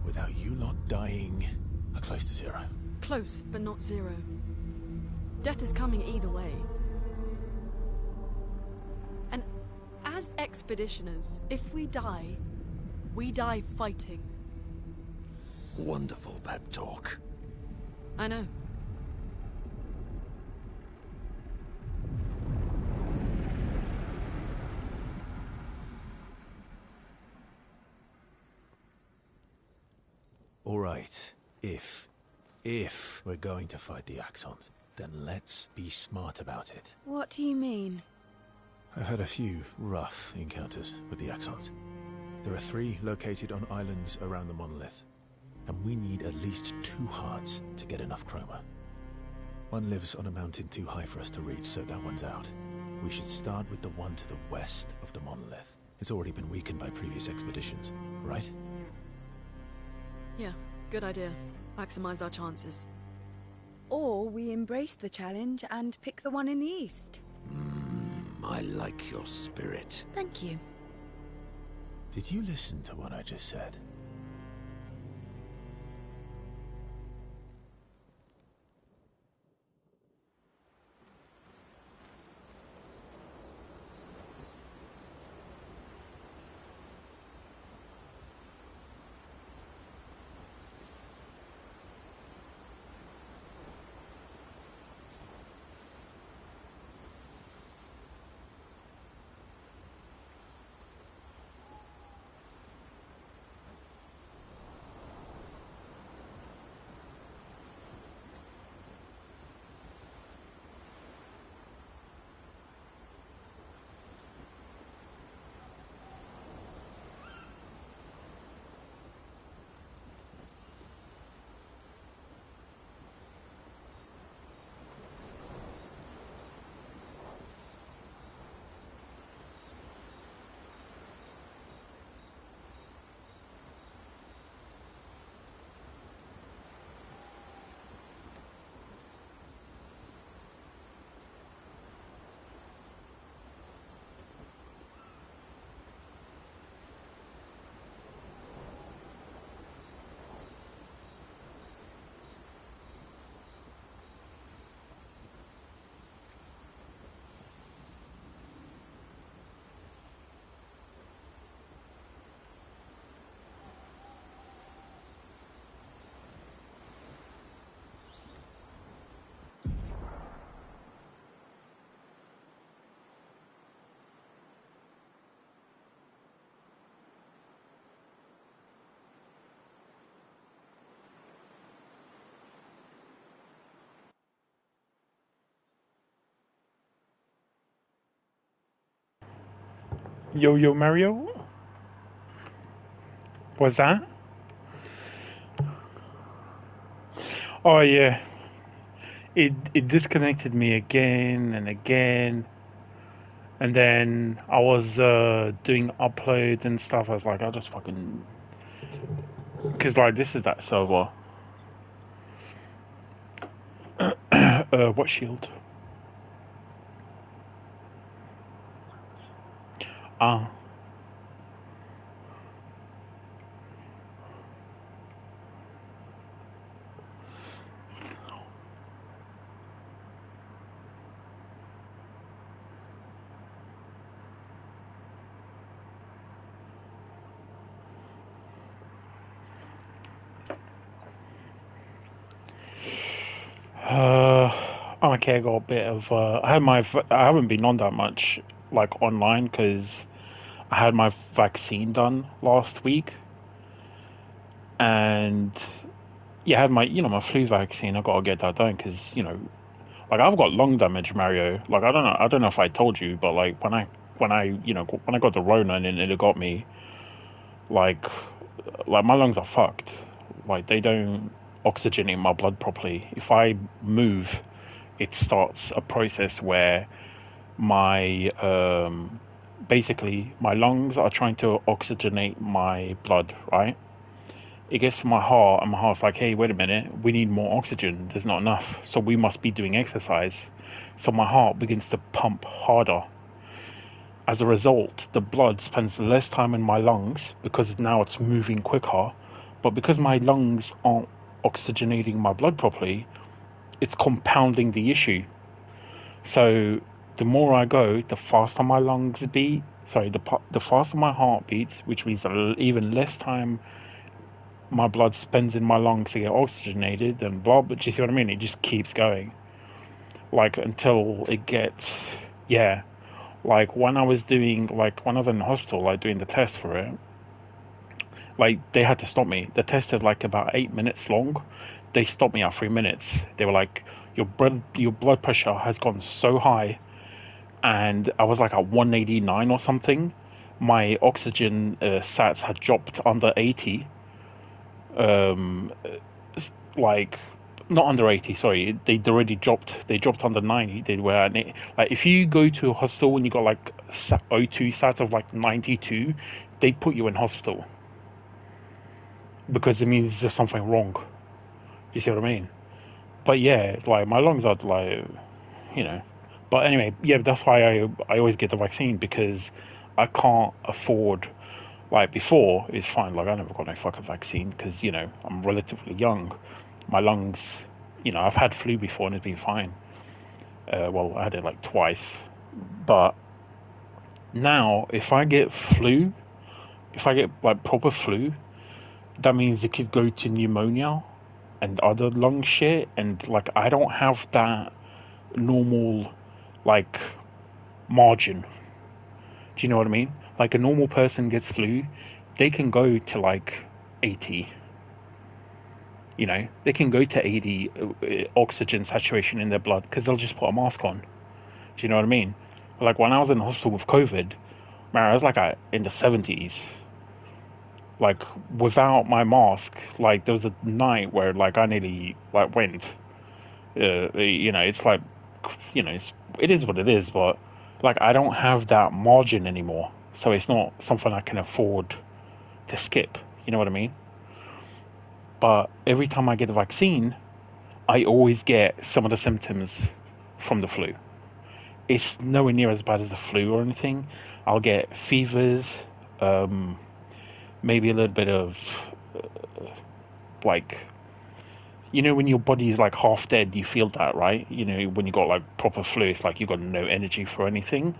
without you lot dying are close to zero. Close, but not zero. Death is coming either way. And as expeditioners, if we die fighting. Wonderful pep talk. I know. All right, if we're going to fight the Axons, then let's be smart about it. What do you mean? I've had a few rough encounters with the Axons. There are 3 located on islands around the monolith, and we need at least 2 hearts to get enough chroma. One lives on a mountain too high for us to reach, so that one's out. We should start with the one to the west of the monolith. It's already been weakened by previous expeditions, right? Yeah, good idea. Maximize our chances. Or we embrace the challenge and pick the one in the east. I like your spirit. Thank you. Did you listen to what I just said? Yo Mario? What's that? Oh yeah. It disconnected me again and again. And then I was doing uploads and stuff. I was like, I'll just fucking... Because like this is that server. What shield? Ah. Okay, I got a bit of. I haven't been on that much, like online, because I had my vaccine done last week, and yeah, I had my flu vaccine. I gotta get that done because like I've got lung damage, Mario. Like I don't know if I told you, but like when I got the Rona and it got me, like my lungs are fucked. Like they don't oxygenate my blood properly. If I move, it starts a process where my basically my lungs are trying to oxygenate my blood, right? It gets to my heart, and my heart's like, hey, wait a minute, we need more oxygen. There's not enough, so we must be doing exercise. So my heart begins to pump harder. As a result, the blood spends less time in my lungs because now it's moving quicker. But because my lungs aren't oxygenating my blood properly, it's compounding the issue. So the more I go, the faster my lungs beat. Sorry, the faster my heart beats, which means even less time my blood spends in my lungs to get oxygenated and blah. But you see what I mean? It just keeps going, like until it gets, yeah. Like when I was in the hospital, like doing the test for it, like they had to stop me. The test is like about 8 minutes long. They stopped me at 3 minutes. They were like, your blood pressure has gone so high, and I was like at 189 or something. My oxygen sats had dropped under 80. Like not under 80, sorry, they already dropped under 90. They were at, like, if you go to a hospital and you got like O2 sats of like 92, they put you in hospital because it means there's something wrong. You see what I mean? But yeah, like my lungs are like, but anyway, yeah, that's why I always get the vaccine, because I can't afford. Like before, it's fine. Like I never got no fucking vaccine because I'm relatively young. My lungs, I've had flu before and it's been fine. Well, I had it like twice, but now if I get like proper flu, that means it could go to pneumonia and other lung shit, and like I don't have that normal like margin. Do you know what I mean? Like a normal person gets flu, they can go to like 80. They can go to 80 oxygen saturation in their blood because they'll just put a mask on. Do you know what I mean? Like when I was in the hospital with COVID, man, I was like in the 70s. Like without my mask, like there was a night where like I nearly like went. It's like, it is what it is, but like I don't have that margin anymore. So it's not something I can afford to skip. You know what I mean? But every time I get the vaccine, I always get some of the symptoms from the flu. It's nowhere near as bad as the flu or anything. I'll get fevers, maybe a little bit of like, when your body is like half dead, you feel that, right? When you got like proper flu, it's like you got no energy for anything.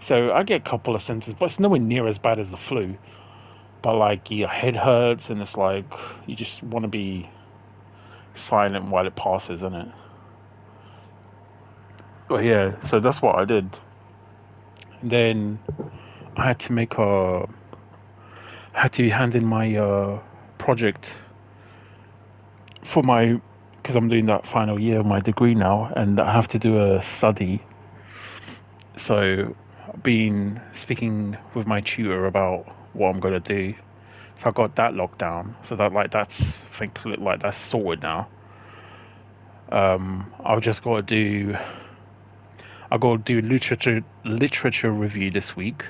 So I get a couple of symptoms, but it's nowhere near as bad as the flu. But like your head hurts, and it's like you just want to be silent while it passes, isn't it? But yeah, so that's what I did. And then I had to hand in my project for because I'm doing that final year of my degree now, and I have to do a study. So I've been speaking with my tutor about what I'm gonna do. So I got that locked down. So that's sorted now. I got to do literature review this week,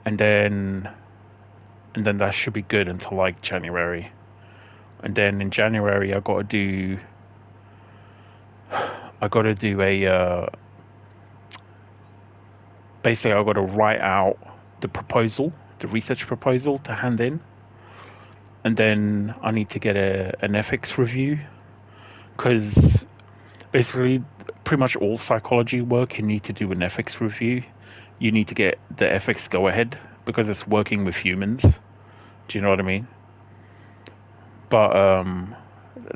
and then that should be good until like January. And then in January I got to do basically I got to write out the research proposal to hand in, and then I need to get an ethics review, because basically pretty much all psychology work you need to do an ethics review. You need to get the ethics go ahead because it's working with humans. Do you know what I mean? But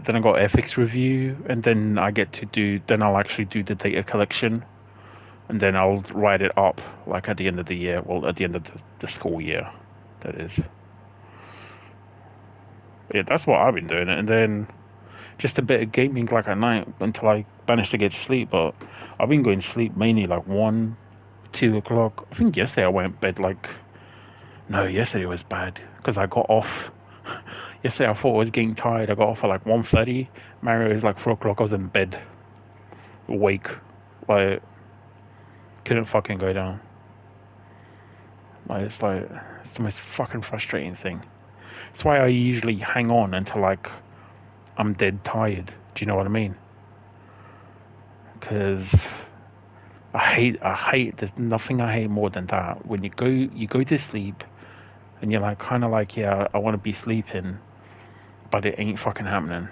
Then I got ethics review, and then I get to do. Then I'll actually do the data collection, and then I'll write it up like at the end of the year. Well, at the end of the school year, that is. Yeah, that's what I've been doing, and then just a bit of gaming like at night until I managed to get to sleep. But I've been going to sleep mainly like 1, 2 o'clock. I think yesterday I went to bed like. No, yesterday was bad because I got off. Yesterday I thought I was getting tired. I got off at like 1:30. Mario was like 4 o'clock. I was in bed, awake, like couldn't fucking go down. It's the most fucking frustrating thing. That's why I usually hang on until like I'm dead tired. Do you know what I mean? Because I hate. There's nothing I hate more than that. When you go to sleep, and you're like kind of like, yeah, I want to be sleeping, but it ain't fucking happening.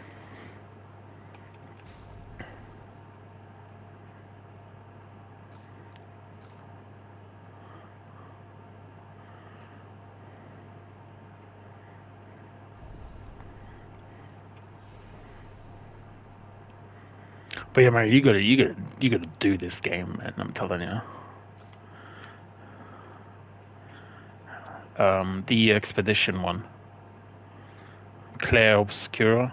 But yeah, man, you gotta do this game, man. I'm telling you. The expedition one, Claire Obscura.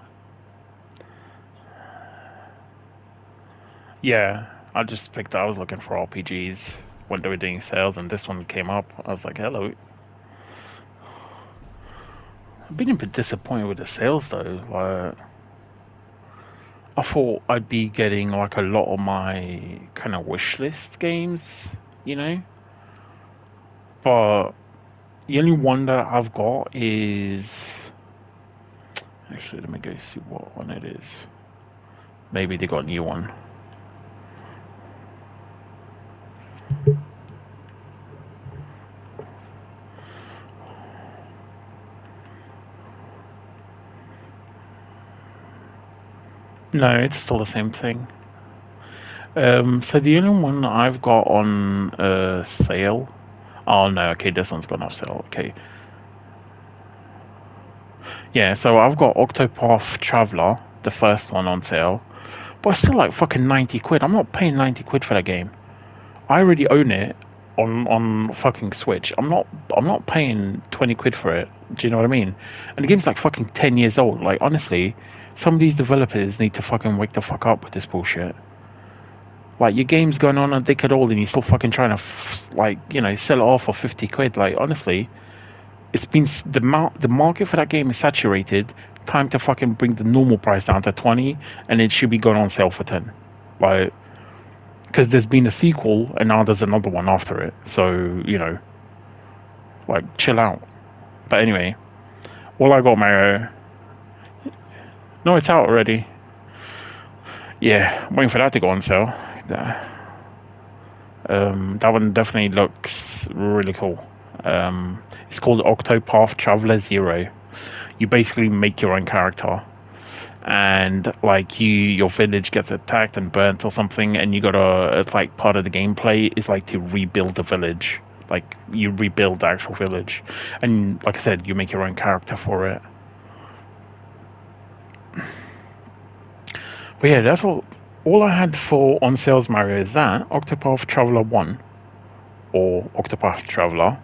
Yeah, I just picked. I was looking for RPGs when they were doing sales, and this one came up. I was like, hello. I've been a bit disappointed with the sales though. Like, I thought I'd be getting like a lot of my kind of wish list games, you know. But the only one that I've got is... Actually, let me go see what one it is. Maybe they got a new one. No, it's still the same thing. So the only one I've got on sale... Oh no, okay, this one's gone off sale, okay. Yeah, so I've got Octopath Traveler, the first one on sale. But it's still like fucking 90 quid. I'm not paying 90 quid for that game. I already own it on fucking Switch. I'm not paying 20 quid for it. Do you know what I mean? And the game's like fucking 10 years old. Like, honestly, some of these developers need to fucking wake the fuck up with this bullshit. Like, your game's going on a decade old and you're still fucking trying to, sell it off for 50 quid. Like, honestly, it's been... The market for that game is saturated. Time to fucking bring the normal price down to 20 and it should be going on sale for 10. Like, because there's been a sequel and now there's another one after it. So, like, chill out. But anyway, all I got, Mario... No, it's out already. Yeah, I'm waiting for that to go on sale. That one definitely looks really cool. It's called Octopath Traveler 0. You basically make your own character, and like your village gets attacked and burnt or something, and you gotta, like, part of the gameplay is like to rebuild the village. Like, you rebuild the actual village, and like I said, you make your own character for it. But yeah, that's all I had for on sales, Mario, is that Octopath Traveler 1 or Octopath Traveler,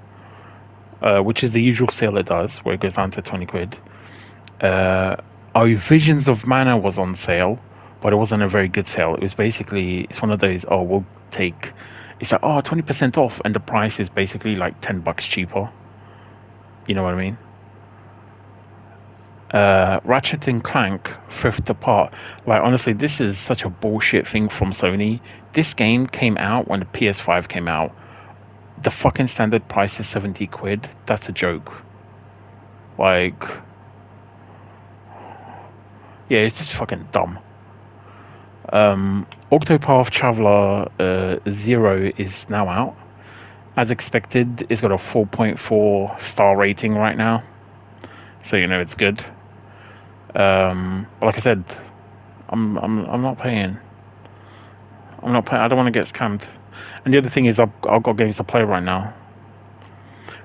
which is the usual sale it does, where it goes down to 20 quid. Visions of Mana was on sale, but it wasn't a very good sale. It was basically, it's one of those, it's like, 20% off, and the price is basically like $10 cheaper. You know what I mean? Ratchet and Clank Rift Apart. Like, honestly, this is such a bullshit thing from Sony. This game came out when the PS5 came out. The fucking standard price is 70 quid. That's a joke. Like, yeah, it's just fucking dumb. Octopath Traveler 0 is now out. As expected, it's got a 4.4 star rating right now. So it's good. Like I said, I'm not paying. I don't want to get scammed. And the other thing is, I've got games to play right now.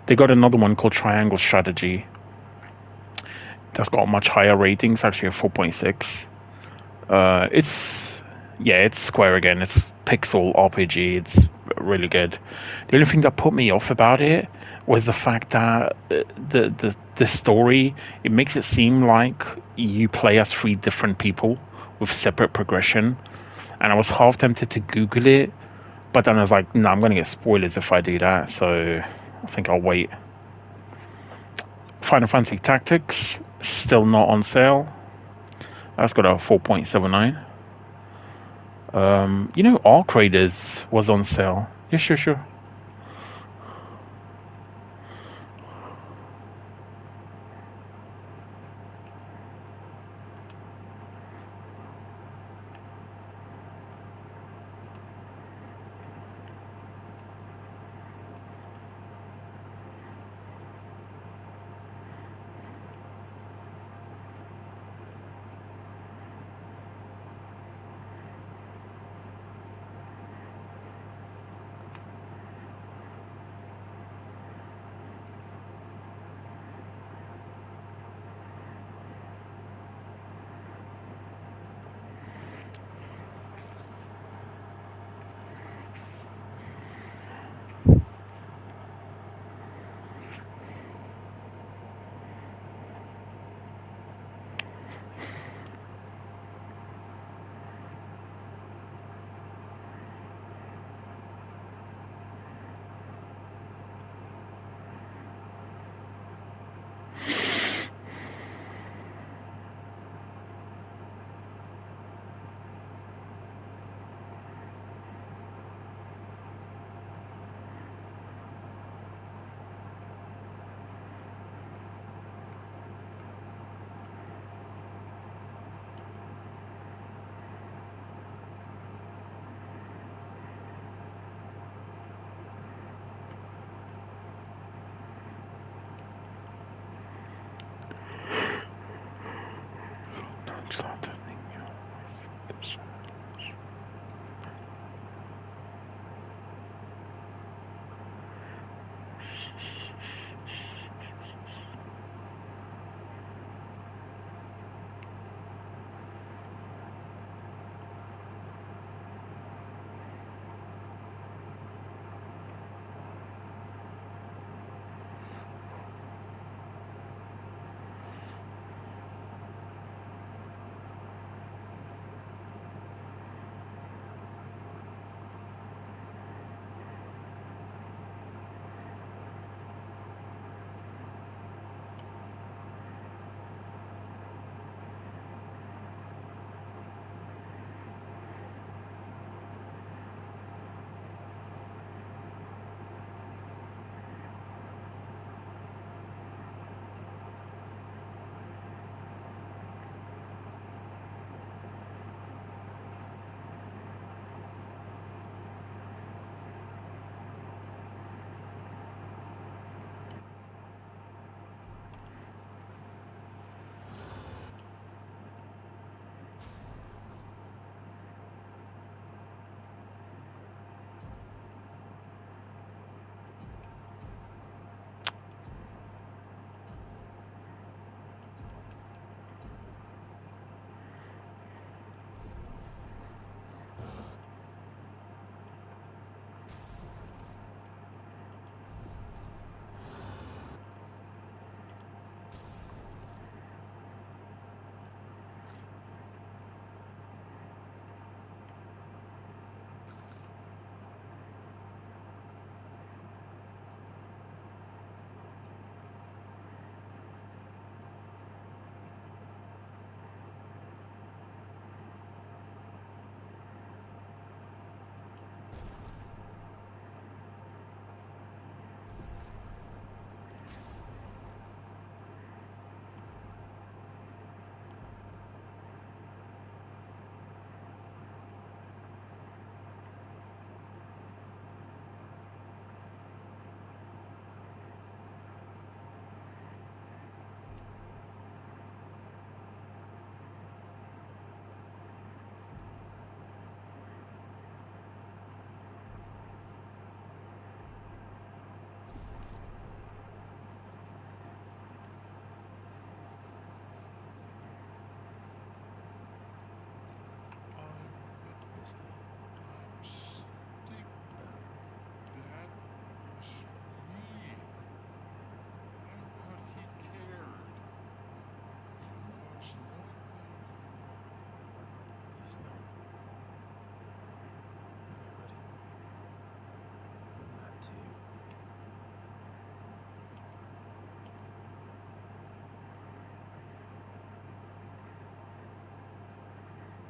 They got another one called Triangle Strategy. that's got a much higher rating. It's actually a 4.6. It's Square again. It's pixel RPG. It's really good. The only thing that put me off about it was the fact that the story, it makes it seem like you play as 3 different people with separate progression, and I was half tempted to Google it, but then I was like, no, I'm gonna get spoilers if I do that, so I think I'll wait. Final Fantasy Tactics, still not on sale. That's got a 4.79. Arc Raiders was on sale. Yeah, sure.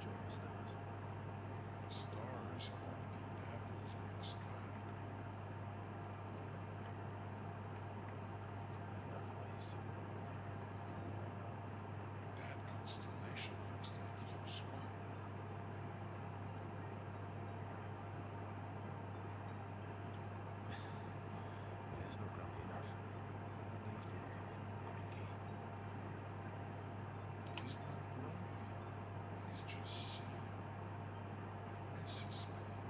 enjoy the stars. The stars are the apples of the sky. I love the way you see the world. That constellation looks like Francois. Yeah, it's not grumpy enough. It needs to look a bit more cranky. He's not grumpy. He's just sad. I miss his clan.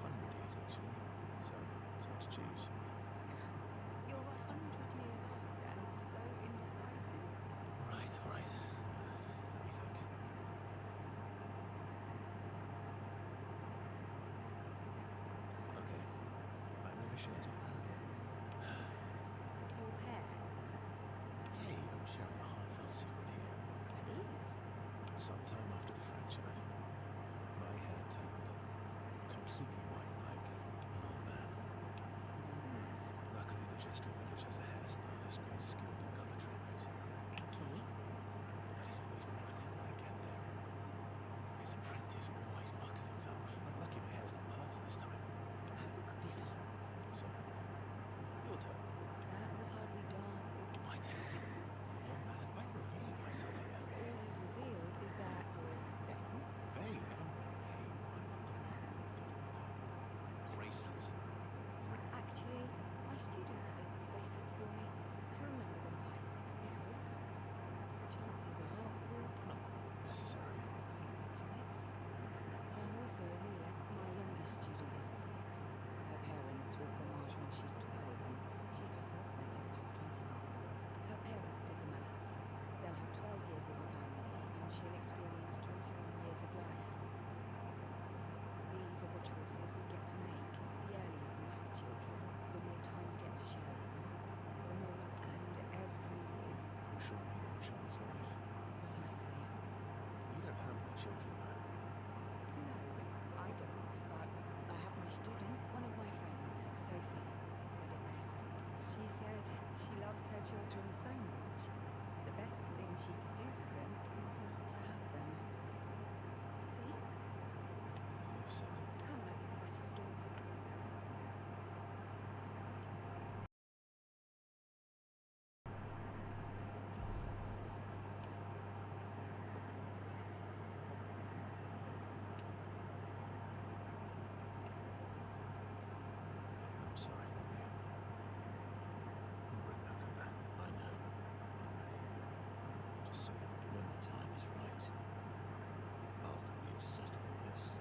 100 years, actually. So it's hard to choose. You're 100 years old and so indecisive. Right, all right. Let me think. Okay. I'm going to share. Your hair, Hey, I'm sharing a high-file secret here. please. Sometime after the fracture, my hair turned completely white like an old man. Luckily, the Jestro village has a hairstylist quite skilled in color treatment. Okay. But he's always napping when I get there. His apprentice always mucks things up. I'm lucky my hair's not purple this time. Purple could be fun. So, your turn. That was hardly dark. White hair? Oh man, I'm revealing myself here. All you've revealed is that you're vain. Vain? I'm not the one with the bracelets and Actually, my students made these bracelets for me to remember them by. Because chances are we'll not necessarily. optimist. But I'm also a realist. My youngest student is 6. Her parents will Gamage when she's 12 and she herself won't live past 21. Her parents did the maths. They'll have 12 years as a family and she'll experience 21 years of life. These are the choices we get to make. The earlier you have children, the more time you get to share with them. The more love and every year. You're shortening your child's life. Precisely. You don't have any children, though. No, I don't, but I have my student, one of my friends, Sophie, said it best. She said she loves her children so much, the best thing she could do for them is not to have them. See? You've said that. Come back with a better story. I'm sorry, not you. We'll bring Mako back. I know. I'm ready. Just say that When the time is right. After we've settled this.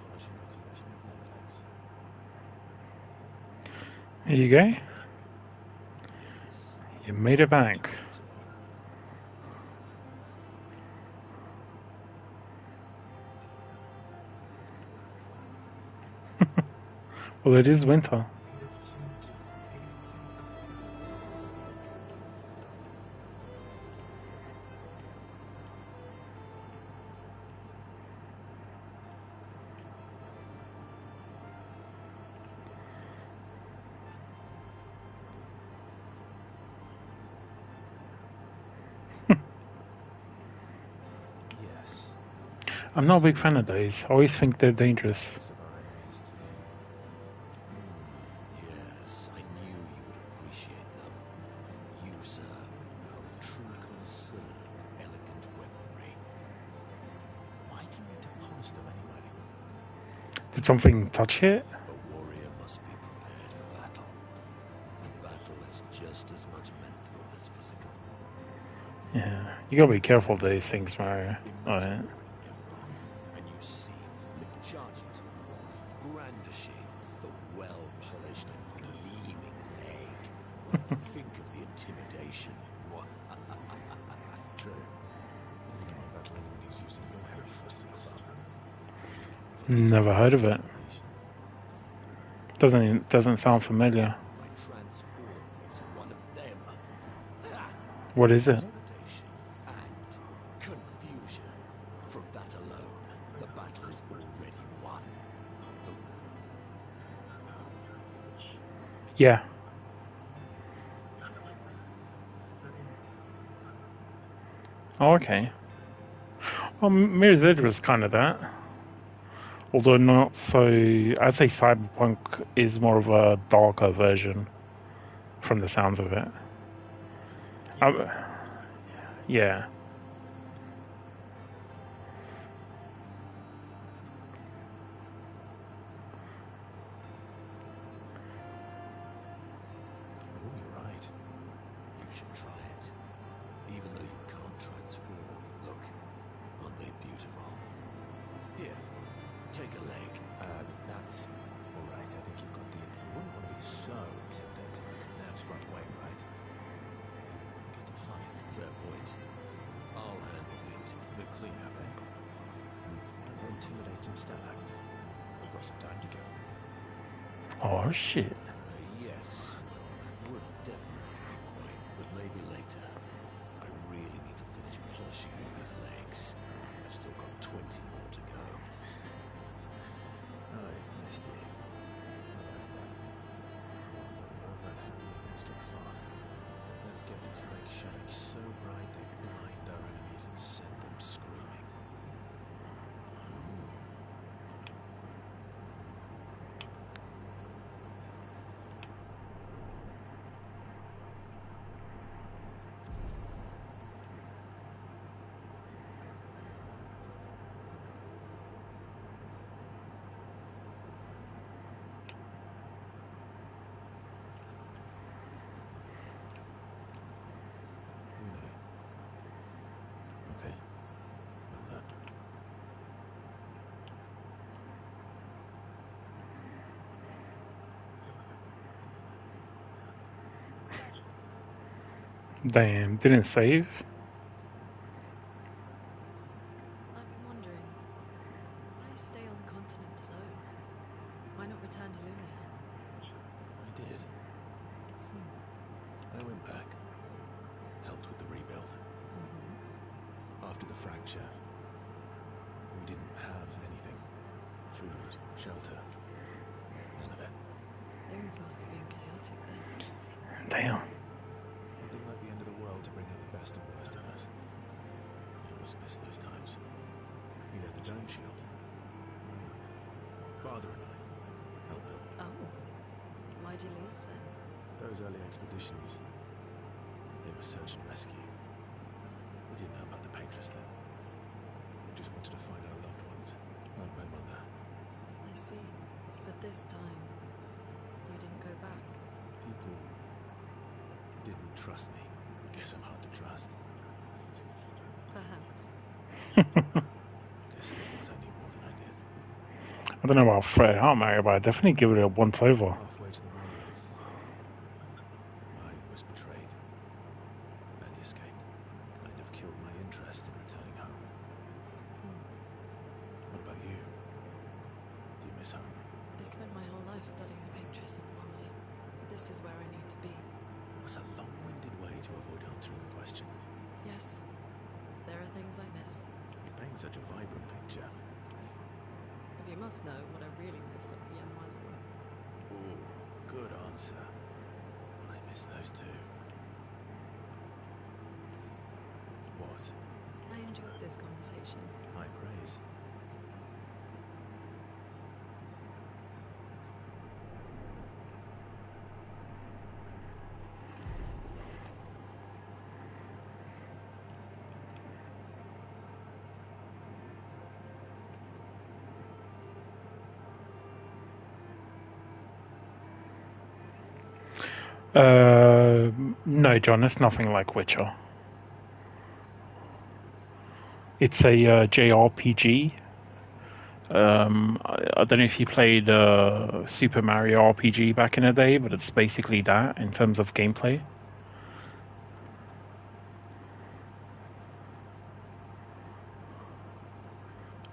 polishing your collection of neck legs. There you go. Yes. You made it back. Well, it is winter. Yes. I'm not a big fan of those. I always think they're dangerous. Most of our enemies today. Yes, I knew you would appreciate them. You, sir, are a true connoisseur of elegant weaponry. Why do you need to polish them anyway? Did something touch it? A warrior must be prepared for battle. And battle is just as much mental as physical. Yeah. You gotta be careful of those things, Mario. Oh, Imagine yeah. you're in Nevron, and you see him charging toward, brandishing the well-polished and gleaming leg. Think of the intimidation. True. You wouldn't mind battling anyone who's using your hairy foot as a club. Never heard of it. Doesn't sound familiar. I transform into one of them. What is it? Intimidation and confusion. From that alone, the battle is already won. Yeah. Oh, okay. Well, Mirror's Edge was kind of that. Although not so... I'd say Cyberpunk is more of a darker version from the sounds of it. Yeah. Oh, you're right. You should try it. Even though you can't transform. Look, aren't they beautiful? Here, take a leg. That's all right. I think you've got the... You wouldn't want to be so intimidating that the Navs run away, right? Then we wouldn't get to fight. Fair point. I'll handle the cleanup, eh? Go intimidate some Stalags. We've got some time to kill. Oh shit. Yes, well, that would definitely be quite, but maybe later. I really need to finish polishing all these legs. I've still got 20 more to go. I've missed you. Alright then. Wander over and hand me an extra cloth. Let's get these legs shining so bright they blind our enemies and send them screaming. Okay. Well, Damn, didn't save. I've been wondering, why stay on the continent alone? Why not return to Lumia? I did. I went back. Helped with the rebuild. After the fracture, we didn't have anything. Food, shelter. None of it. Things must have been chaotic then. Damn. Nothing like the end of the world to bring out the best and worst in us. I always miss those times. You know, the dome shield. My father and I helped build it. Oh. Why'd you leave then? Those early expeditions, they were search and rescue. We didn't know about the Paintress then. We just wanted to find our loved ones, like my mother. I see. But this time, you didn't go back. People didn't trust me. Guess I'm hard to trust. Perhaps. Guess they thought I knew more than I did. I don't know about Fred Hartmaker, but I definitely give it a once over. Halfway to the monolith, I was betrayed. Barely escaped. Kind of killed my interest in returning home. What about you? Do you miss home? I spent my whole life studying the Paintress and the Monolith. This is where I need to be. What a long-winded way to avoid answering the question. Yes, there are things I miss. You paint such a vibrant picture. If you must know what I really miss of Yanmazo. Ooh, good answer. I miss those too. What? I enjoyed this conversation. High praise. No, John, it's nothing like Witcher. It's a JRPG. I don't know if you played Super Mario RPG back in the day, but it's basically that in terms of gameplay.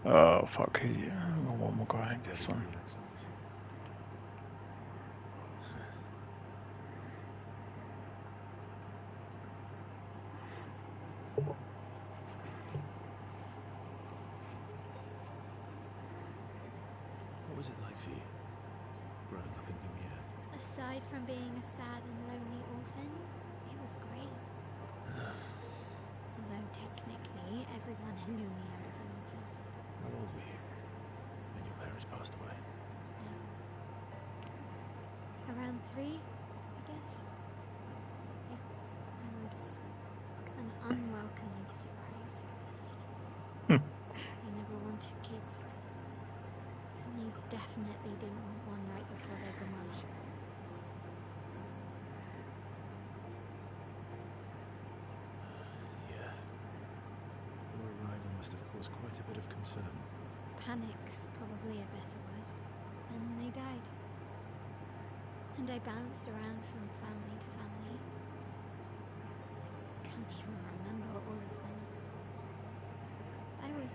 Oh, fuck. One more guy, I guess. Sorry. What was it like for you, growing up in Lumiere? Aside from being a sad and lonely orphan, it was great. Although technically, everyone in Lumiere is an orphan. How old were you when your parents passed away? Around 3, I guess. Yeah, I was an unwelcoming surprise. They never wanted kids. And they definitely didn't want one right before their gamage. panic's probably a better word. Then they died. And I bounced around from family to family. I can't even remember all of them. I was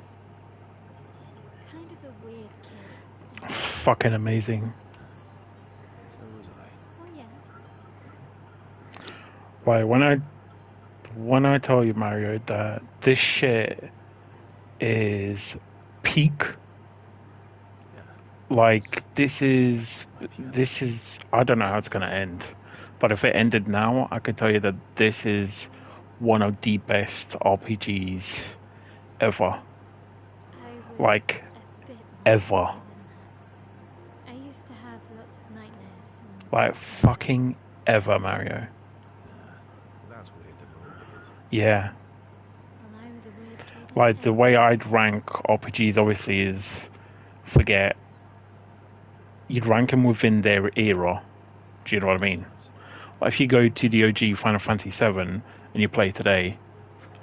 kind of a weird kid. Fucking amazing. So was I. Oh yeah. Right, when I tell you, Mario, that this shit is peak, like this is I don't know how it's gonna end, but if it ended now, I could tell you that this is one of the best RPGs ever. Like ever. I used to have lots of nightmares. Like fucking ever, Mario. That's weird. They're not all weird. Yeah. Well, I was a weird kid. Like the way I'd rank RPGs obviously is you'd rank them within their era. Do you know what I mean? Like if you go to the OG Final Fantasy VII and you play today,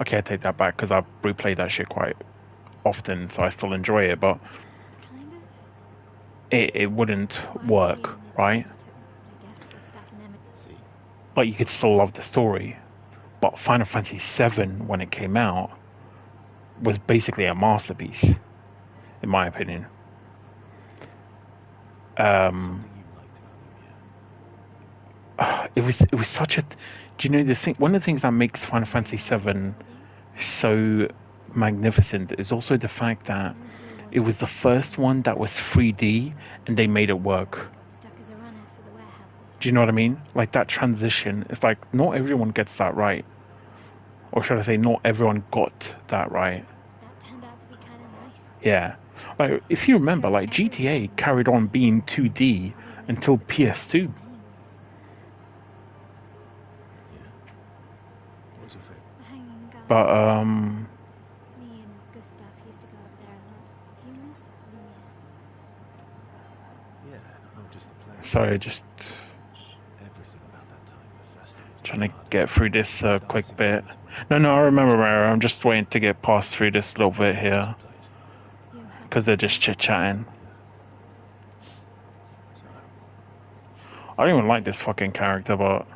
okay, I take that back because I replay that shit quite often, so I still enjoy it, but it wouldn't work, right? But you could still love the story. But Final Fantasy VII, when it came out, was basically a masterpiece, in my opinion. It was such a. Do you know the thing? One of the things that makes Final Fantasy VII so magnificent is also the fact that it was the first one that was 3D and they made it work. Do you know what I mean? Like that transition, it's like not everyone gets that right. Or should I say not everyone got that right. That turned out to be kind of nice. Yeah. Like if you remember, like GTA carried on being 2D until PS2. What's your favorite? But Me and Gustav used to go up there a lot. Do you miss Lumia? Yeah, not just the place. sorry, just Everything about that time, the festivals, trying to get through this quick bit. No, I remember, Mara. I'm just waiting to get past through this little bit here. Because they're just chit-chatting. I don't even like this fucking character, but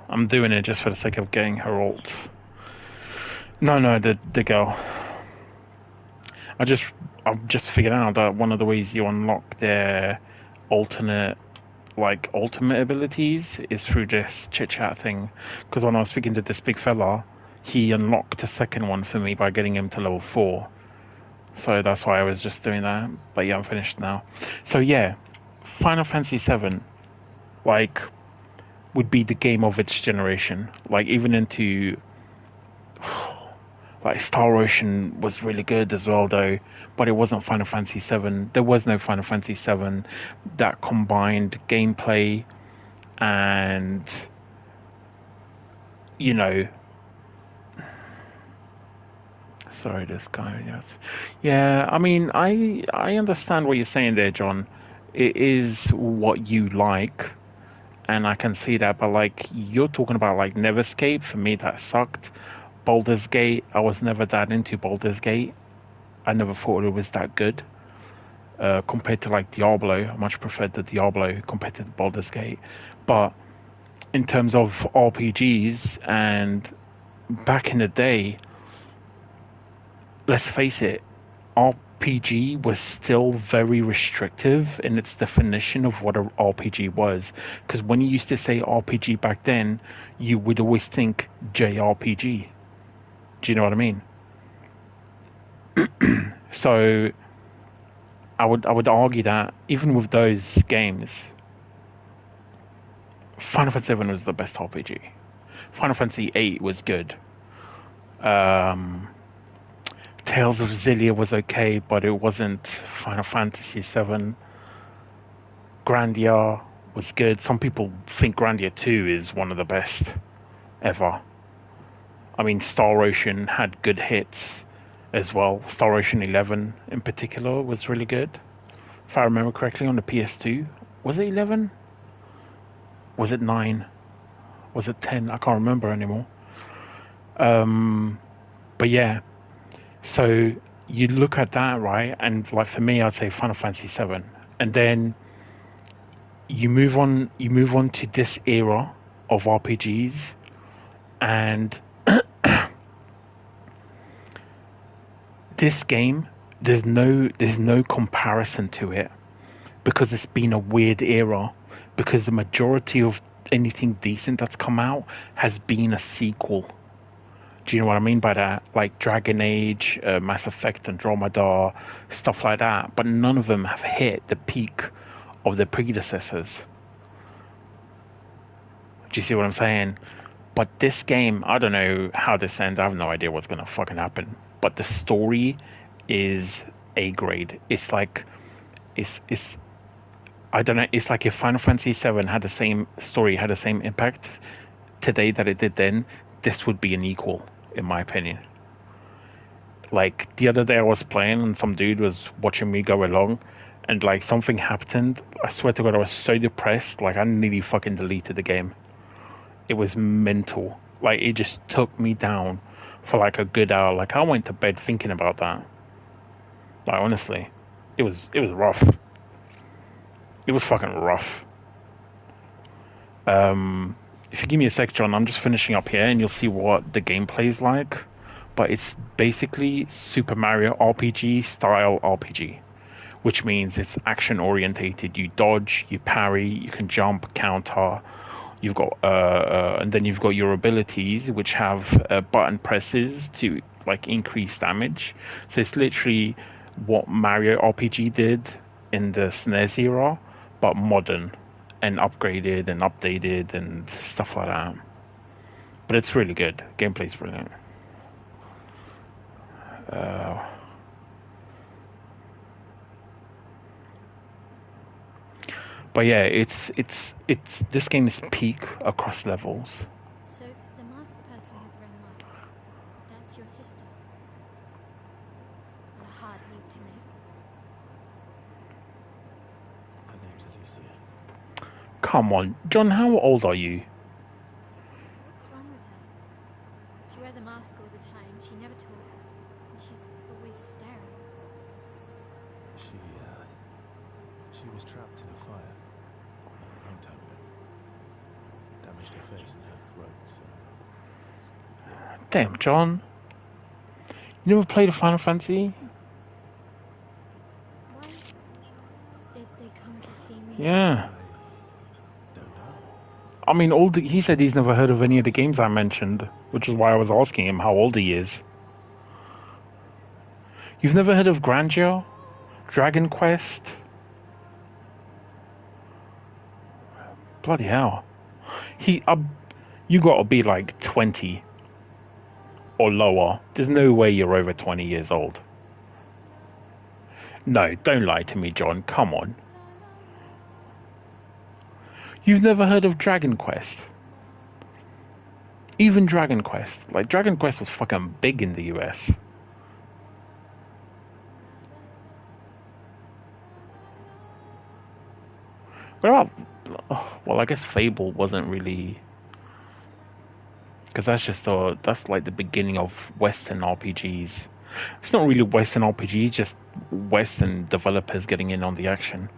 I'm doing it just for the sake of getting her ult. No, the girl. I've just figured out that one of the ways you unlock their ultimate abilities is through this chit-chat thing. Because when I was speaking to this big fella, he unlocked a second one for me by getting him to level 4. So that's why I was just doing that. But yeah, I'm finished now. So yeah, Final Fantasy VII, would be the game of its generation. Even into... Star Ocean was really good as well, though. But it wasn't Final Fantasy VII. There was no Final Fantasy VII that combined gameplay and... Sorry, this guy, yes. Yeah, I mean, I understand what you're saying there, John. It is what you like, and I can see that, but, you're talking about, Neverscape. For me, that sucked. Baldur's Gate, I was never that into Baldur's Gate. I never thought it was that good. Compared to, Diablo, I much preferred the Diablo compared to the Baldur's Gate. But in terms of RPGs, and back in the day, let's face it, RPG was still very restrictive in its definition of what an RPG was. Because when you used to say RPG back then, you would always think JRPG. Do you know what I mean? So I would argue that even with those games, Final Fantasy VII was the best RPG. Final Fantasy VIII was good. Tales of Xillia was okay, but it wasn't Final Fantasy VII. Grandia was good. Some people think Grandia 2 is one of the best ever. I mean, Star Ocean had good hits as well. Star Ocean 11 in particular was really good. If I remember correctly, on the PS2. Was it 11? Was it 9? Was it 10? I can't remember anymore. But yeah. So you look at that, right? And like for me, I'd say Final Fantasy VII, and then you move on to this era of RPGs, and this game, there's no comparison to it, because it's been a weird era, because the majority of anything decent that's come out has been a sequel. Do you know what I mean by that? Like Dragon Age, Mass Effect, Andromeda, stuff like that. But none of them have hit the peak of their predecessors. Do you see what I'm saying? But this game, I don't know how this ends. I have no idea what's gonna fucking happen. But the story is A grade. It's like, it's I don't know. It's like if Final Fantasy VII had the same story, had the same impact today that it did then, this would be an equal, in my opinion. Like the other day I was playing and some dude was watching me go along, and like something happened. I swear to God, I was so depressed. Like I nearly fucking deleted the game. It was mental. Like it just took me down for like a good hour. Like I went to bed thinking about that. Like honestly, it was rough. It was fucking rough. If you give me a sec, John, I'm just finishing up here and you'll see what the gameplay is like. But it's basically Super Mario RPG style RPG, which means it's action orientated. You dodge, you parry, you can jump, counter. You've got and then you've got your abilities, which have button presses to like increase damage. So it's literally what Mario RPG did in the SNES era, but modern and upgraded and updated and stuff like that. But it's really good. Gameplay's brilliant. But yeah, it's this game is peak across levels. So the masked person with Renoir, that's your sister. What a hard leap to make. Her name's Alicia. Come on, John, how old are you? What's wrong with her? She wears a mask all the time. She never talks, and she's always staring. She was trapped in a fire a long time ago. Damaged her face and her throat, so... yeah. Damn, John. You never played a Final Fantasy? Why did they come to see me? Yeah. Don't know. I mean, he said he's never heard of any of the games I mentioned, which is why I was asking him how old he is. You've never heard of Grandeur? Dragon Quest? Bloody hell. You gotta be like 20 or lower. There's no way you're over 20 years old. No, don't lie to me, John. Come on. You've never heard of Dragon Quest? Even Dragon Quest. Like, Dragon Quest was fucking big in the US. Well, I guess Fable wasn't really... Because that's like the beginning of Western RPGs. It's not really Western RPGs, just Western developers getting in on the action.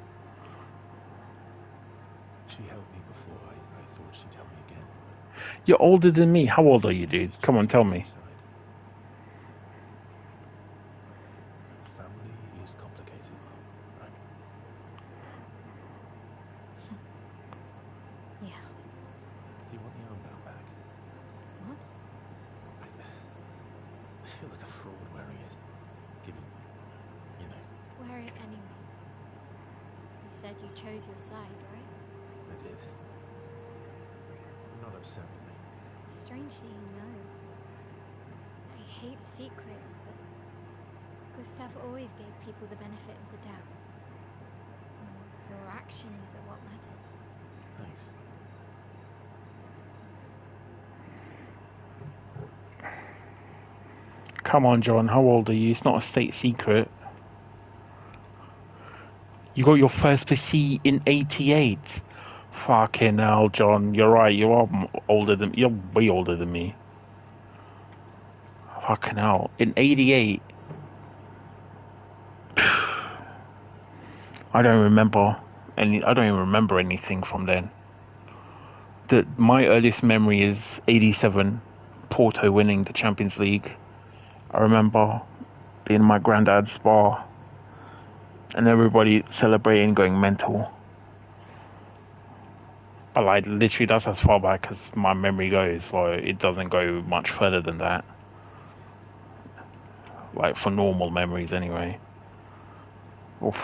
She helped me before. I thought she'd help me again, but... You're older than me. How old are you, dude? Come on, tell me. Family is complicated, right? Yeah. Do you want the armband back? What? I feel like a fraud wearing it. Given, you know, Wear it anyway. You said you chose your side, right? I did. You're not upset with me. Strangely, no. I hate secrets, but Gustav always gave people the benefit of the doubt. Your actions are what matters. Thanks. Come on, John. How old are you? It's not a state secret. You got your first PC in '88. Fucking hell, John. You're right. You are you're way older than me. Fucking hell. In '88. I don't remember I don't even remember anything from then. My earliest memory is '87, Porto winning the Champions League. I remember being in my granddad's bar and everybody celebrating, going mental. But like literally, that's as far back as my memory goes. Like it doesn't go much further than that. Like for normal memories, anyway. Oof.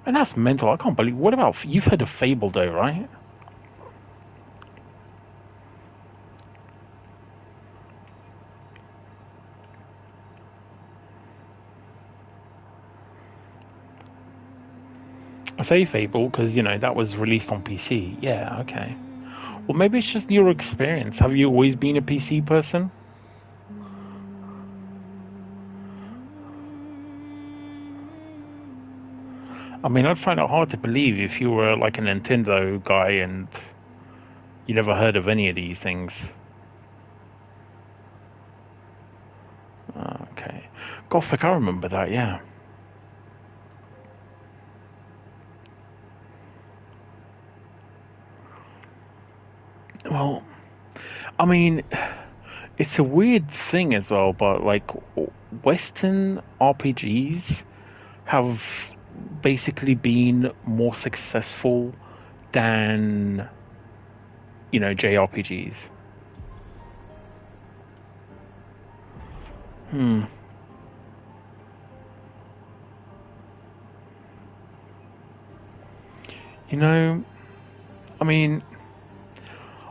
And that's mental. I can't believe. What about you've heard of Fable, though, right? I say Fable because, you know, that was released on PC. Yeah, okay. Well, maybe it's just your experience. Have you always been a PC person? I mean, I'd find it hard to believe if you were like a Nintendo guy and you never heard of any of these things. Okay. Gothic, I remember that, yeah. Well, I mean, it's a weird thing as well, but like Western RPGs have basically been more successful than, you know, JRPGs. You know, I mean,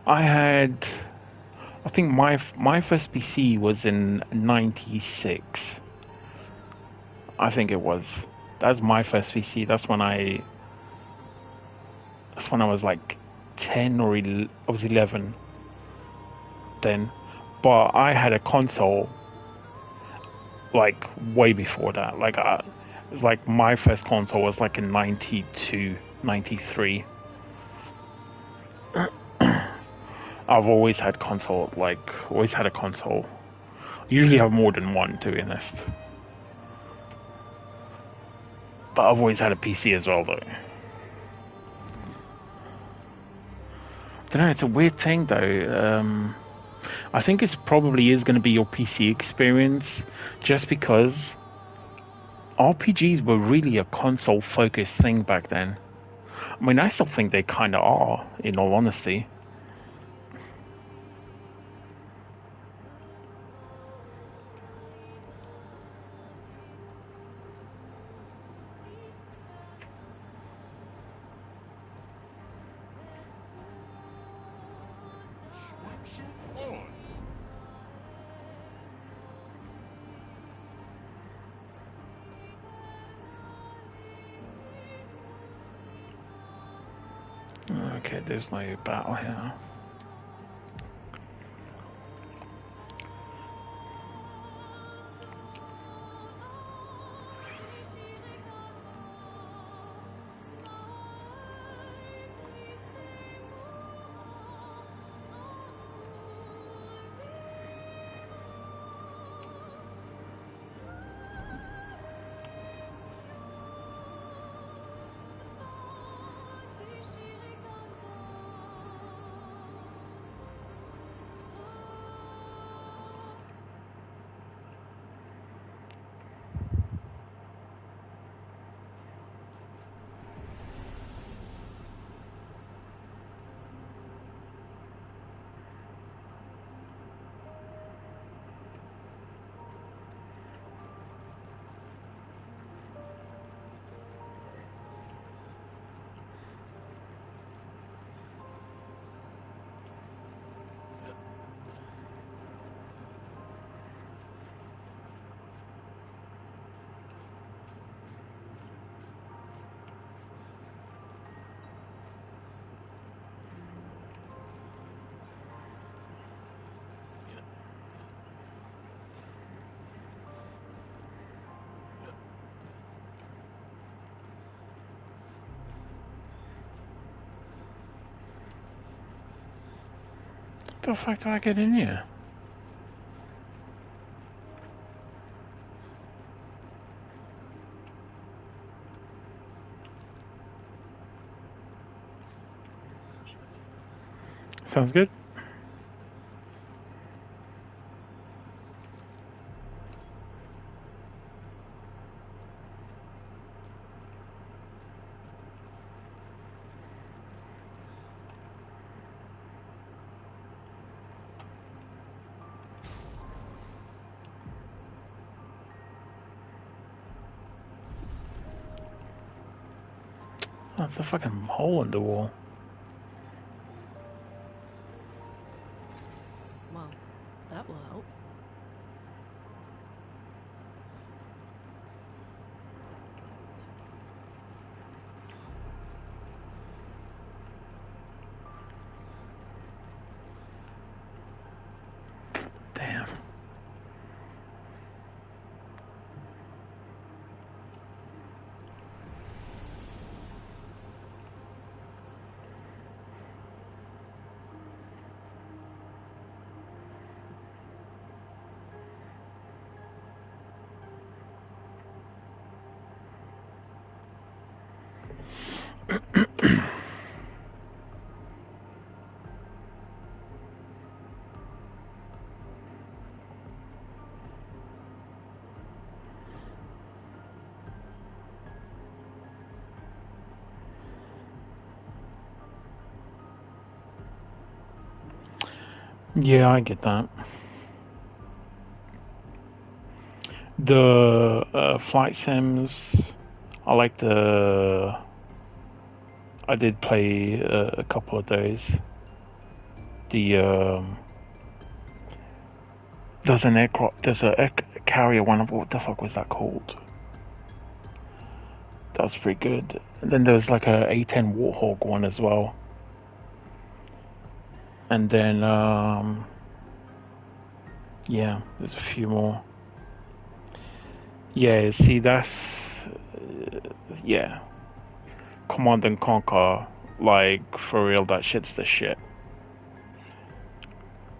I think my first PC was in '96. I think it was. That's my first PC. That's when I was like 10 or I was 11 then. But I had a console like way before that. Like it was like my first console was like in 92, 93. I've always had always had a console. Usually have more than one, to be honest. But I've always had a PC as well, though. I don't know, it's a weird thing, though. I think it probably is going to be your PC experience, just because RPGs were really a console-focused thing back then. I mean, I still think they kind of are, in all honesty. Okay, there's no battle here. How the fuck do I get in here? Sounds good. That's a fucking hole in the wall. Well, that will help. Damn. Yeah, I get that. The flight sims, I like the. I did play a couple of those. There's an aircraft. There's a carrier one. What the fuck was that called? That was pretty good. And then there was like a A-10 Warthog one as well. And then yeah, there's a few more. Yeah, see, that's yeah. Command and Conquer, like for real, that shit's the shit.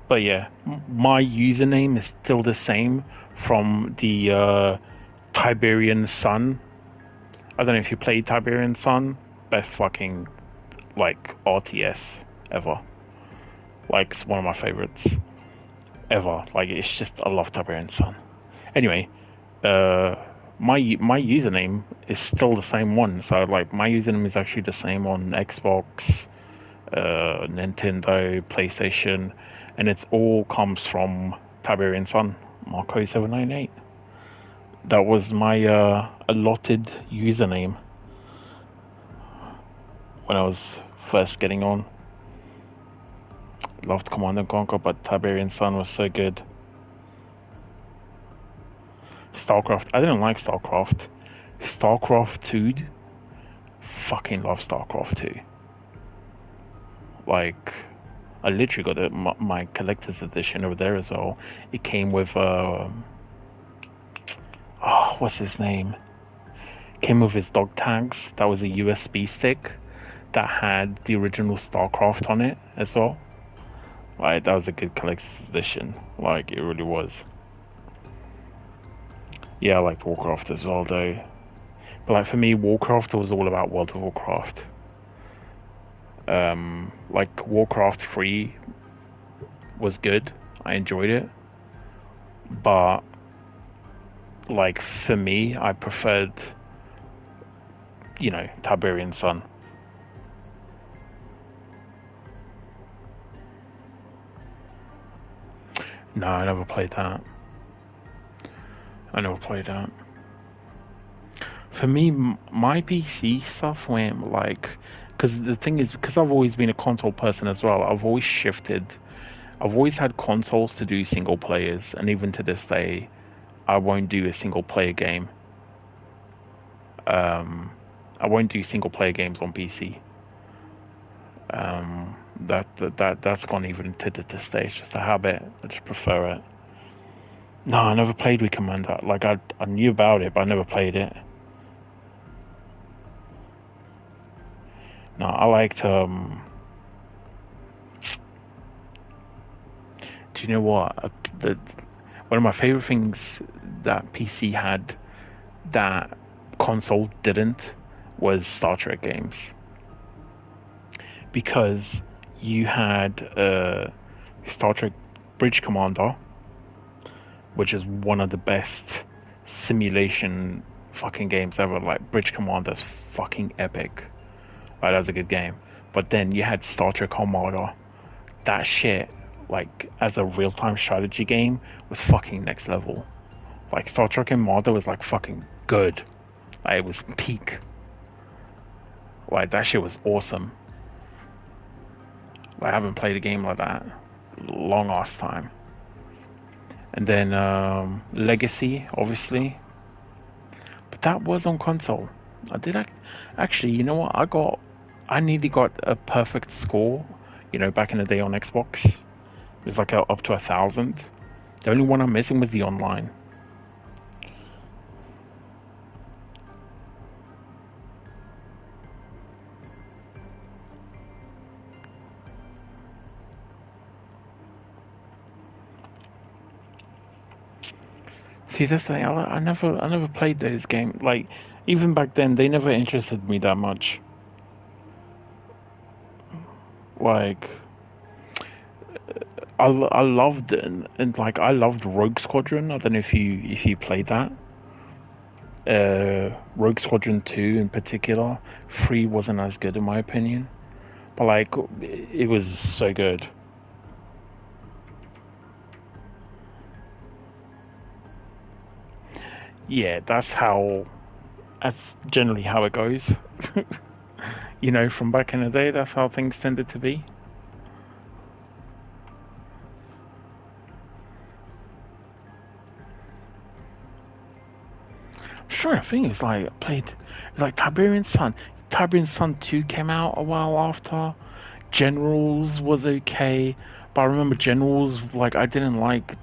But yeah, my username is still the same from the Tiberian Sun. I don't know if you played Tiberian Sun. Best fucking like RTS ever. Like it's one of my favorites ever. Like it's just, I love Tiberian Sun. Anyway, my username is still the same one. So like my username is actually the same on Xbox, Nintendo, PlayStation, and it's all comes from Tiberian Sun, Marco798. That was my allotted username when I was first getting on. Loved Command and Conquer, but Tiberian Sun was so good. StarCraft, I didn't like StarCraft. StarCraft 2, fucking love StarCraft 2. Like, I literally got my collector's edition over there as well. It came with what's his name? Came with his dog tags. That was a USB stick that had the original StarCraft on it as well. Like, that was a good collector's edition. Like, it really was. Yeah, I liked Warcraft as well, though. But like for me, Warcraft was all about World of Warcraft. Like Warcraft 3 was good. I enjoyed it. But like for me, I preferred, you know, Tiberian Sun. No, I never played that. For me, my PC stuff went like, because the thing is, because I've always been a console person as well, I've always shifted. I've always had consoles to do single players, and even to this day, I won't do a single player game. I won't do single player games on PC. That's gone even to this day. It's just a habit. I just prefer it. No, I never played Wii Commander. Like I knew about it, but I never played it. No, I liked do you know what? One of my favorite things that PC had that console didn't was Star Trek games. Because you had Star Trek Bridge Commander, which is one of the best simulation fucking games ever. Like, Bridge Commander's fucking epic. Like, that's a good game. But then you had Star Trek Armada. That shit, like, as a real-time strategy game, was fucking next level. Like, Star Trek Armada was, like, fucking good. Like, it was peak. Like, that shit was awesome. I haven't played a game like that long ass time. And then Legacy, obviously, but that was on console. Actually, you know what? I nearly got a perfect score. You know, back in the day on Xbox, it was like up to 1,000. The only one I'm missing was the online. See, that's the thing. I never played those games. Like, even back then, they never interested me that much. Like, I loved and like I loved Rogue Squadron. I don't know if you played that. Rogue Squadron 2 in particular. 3 wasn't as good in my opinion, but like it was so good. Yeah, that's generally how it goes. You know, from back in the day, that's how things tended to be. I'm trying to think, it's like Tiberian Sun. Tiberian Sun 2 came out a while after. Generals was okay, but I remember Generals, like, I didn't like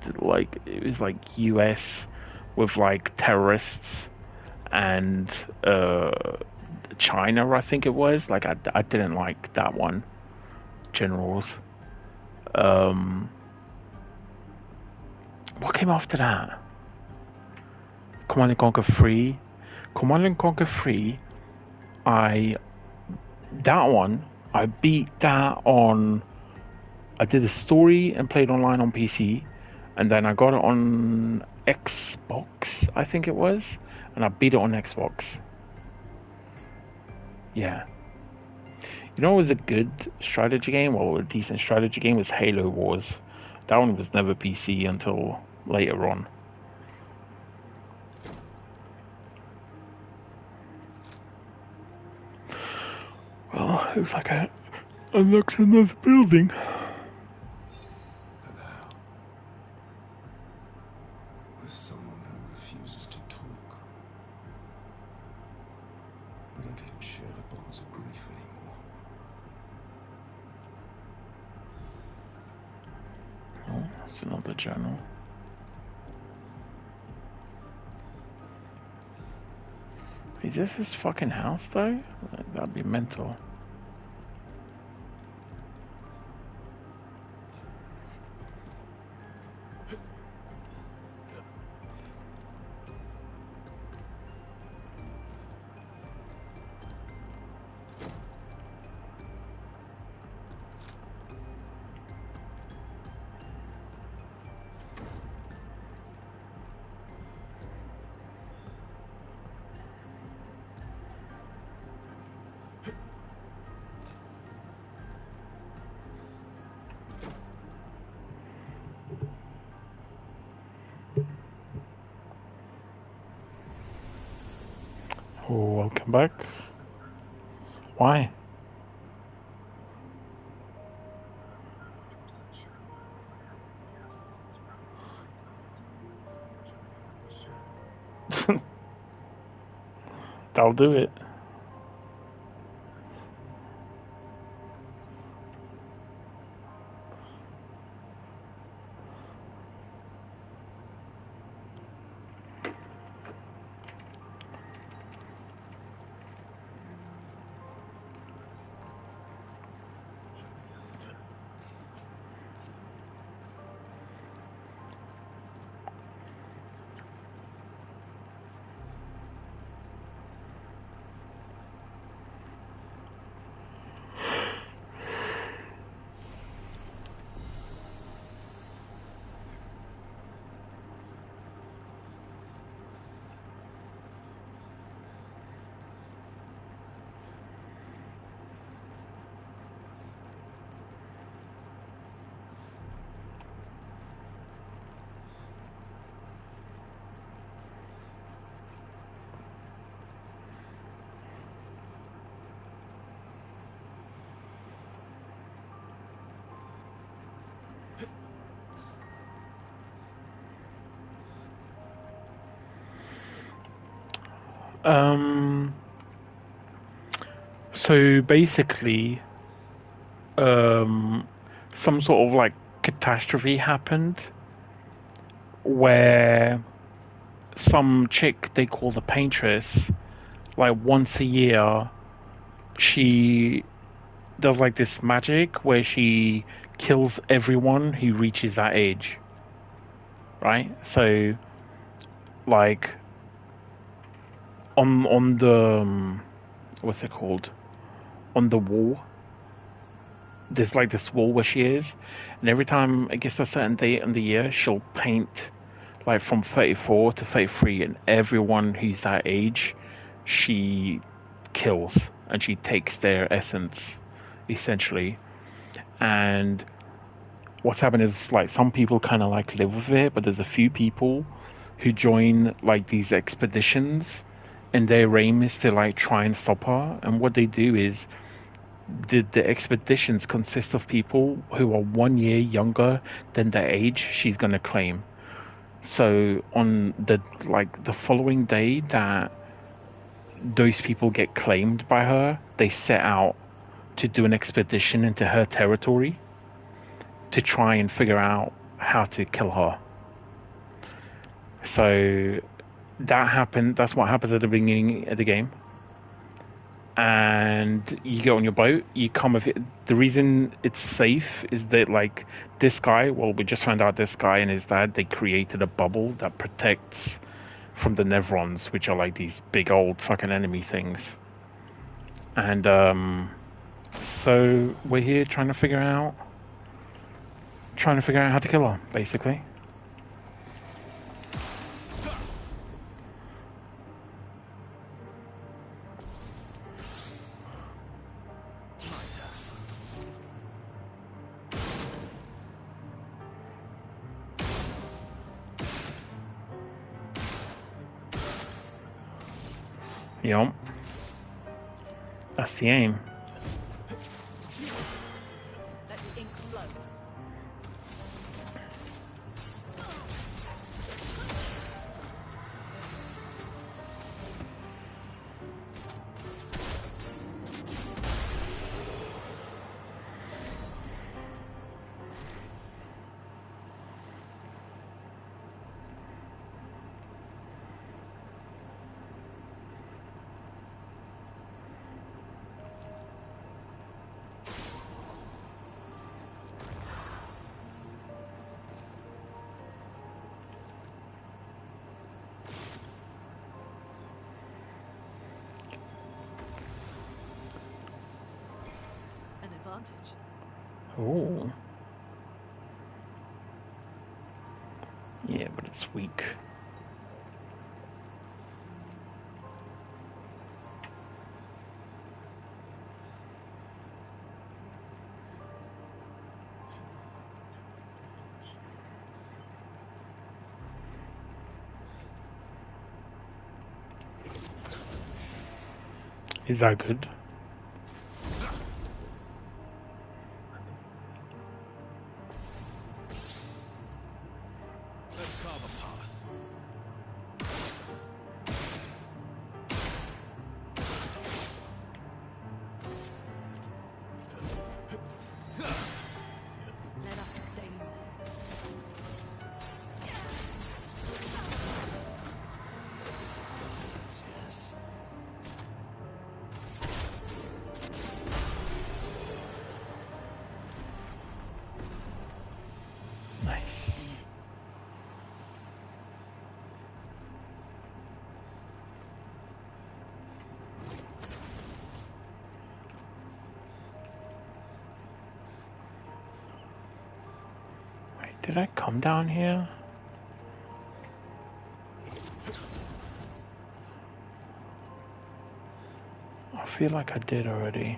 it was like US with like terrorists and China, I think it was. Like, I didn't like that one. Generals. What came after that? Command and Conquer 3. Command and Conquer 3, that one, I beat that on... I did a story and played online on PC, and then I got it on Xbox, I think it was, and I beat it on Xbox. Yeah. You know what was a good strategy game, or a decent strategy game, was Halo Wars. That one was never PC until later on. Well, it looks like I unlocked another building. But how? With someone who refuses to talk. We don't even share the bonds of grief anymore. Oh, that's another journal. Is this his fucking house, though? That'd be mental. Oh, welcome back. Why? That'll do it. So basically, some sort of like catastrophe happened where some chick they call the Paintress, like once a year, she does like this magic where she kills everyone who reaches that age. Right? So, like, on the what's it called? On the wall, there's like this wall where she is, and every time it gets to a certain date in the year, she'll paint like from 34 to 33, and everyone who's that age, she kills and she takes their essence, essentially. And what's happened is like some people kind of like live with it, but there's a few people who join like these expeditions, and their aim is to like try and stop her. And what they do is the expeditions consist of people who are 1 year younger than the age she's gonna claim. So on the following day that those people get claimed by her, they set out to do an expedition into her territory to try and figure out how to kill her. So that's what happens at the beginning of the game. And you get on your boat, you come with it. The reason it's safe is that like this guy, well, we just found out this guy and his dad, they created a bubble that protects from the Nevrons, which are like these big old fucking enemy things. And so we're here trying to figure out how to kill her, basically. Yup. That's the aim. Let the ink flow. Oh. Yeah, but it's weak. Is that good? Did I come down here? I feel like I did already.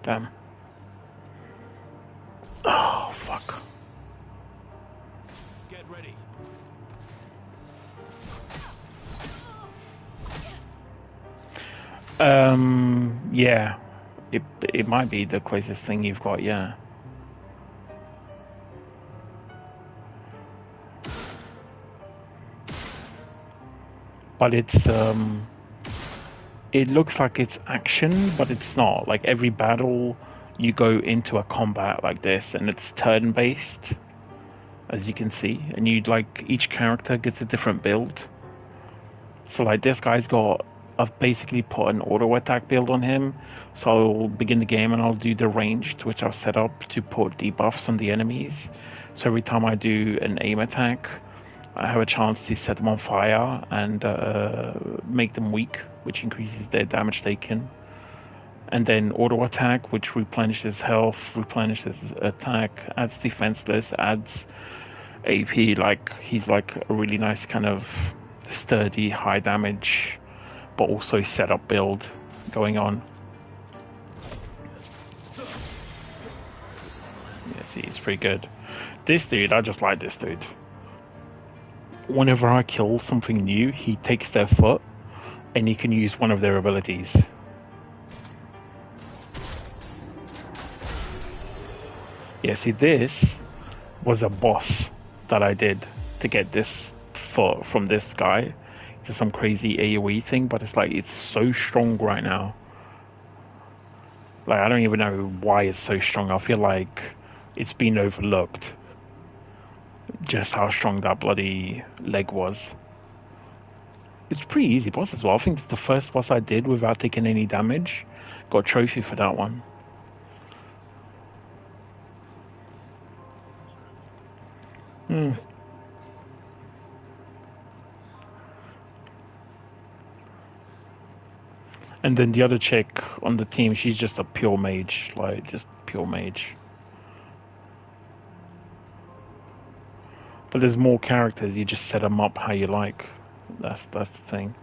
Damn. Oh, fuck. Get ready. Yeah. It might be the closest thing you've got, yeah. But it's it looks like it's action, but it's not. Like every battle you go into a combat like this and it's turn-based, as you can see, and you like each character gets a different build. So like this guy's got, I've basically put an auto attack build on him. So I'll begin the game and I'll do the ranged, which I've set up to put debuffs on the enemies. So every time I do an aim attack, I have a chance to set them on fire and make them weak, which increases their damage taken. And then auto attack, which replenishes health, replenishes attack, adds defenseless, adds AP. Like he's like a really nice kind of sturdy, high damage, but also setup build going on. Yeah, see, it's pretty good. This dude, I just like this dude. Whenever I kill something new, he takes their foot and he can use one of their abilities. Yeah, see, this was a boss that I did to get this foot from this guy. It's some crazy AoE thing, but it's like, it's so strong right now. Like, I don't even know why it's so strong. I feel like it's been overlooked. Just how strong that bloody leg was. It's a pretty easy boss as well. I think it's the first boss I did without taking any damage. Got a trophy for that one. And then the other chick on the team, she's just a pure mage. Like, just pure mage. But there's more characters, you just set them up how you like. That's the thing.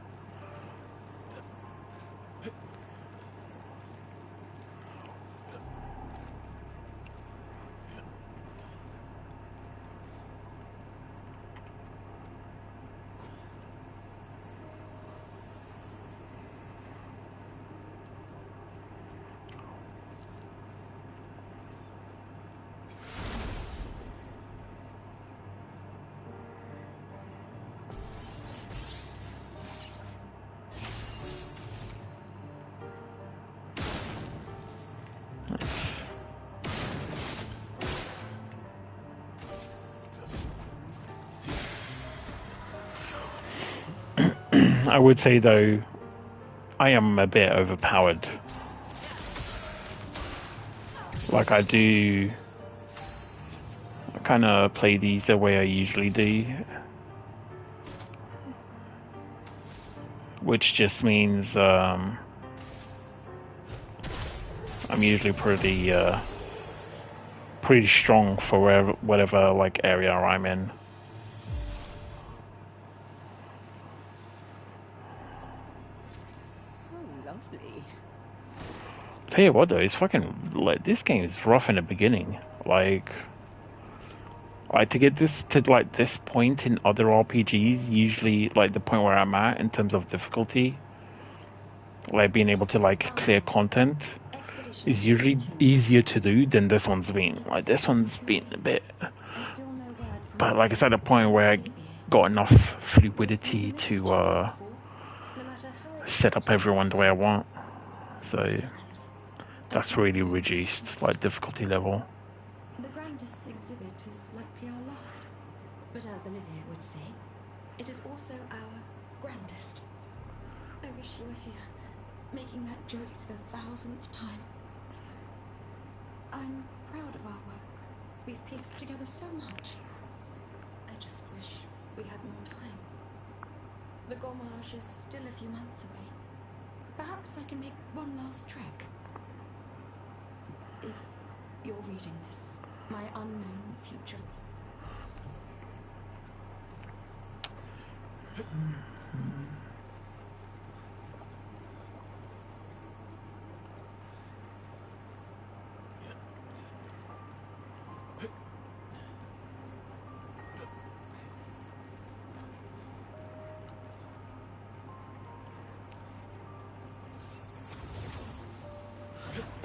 I would say though, I am a bit overpowered. Like I do kind of play these the way I usually do. Which just means I'm usually pretty strong for whatever like area I'm in. Tell you what though, it's fucking like this game is rough in the beginning. Like to get this to like this point in other RPGs, usually like the point where I'm at in terms of difficulty, like being able to like clear content is usually easier to do than this one's been. Like this one's been a bit, but like it's at a point where I got enough fluidity to set up everyone the way I want. So that's really reduced, like, difficulty level. The grandest exhibit is likely our last. But as Olivia would say, it is also our grandest. I wish you were here, making that joke for the 1000th time. I'm proud of our work. We've pieced together so much. I just wish we had more time. The Gormarsh is still a few months away. Perhaps I can make one last trek. If you're reading this, my unknown future.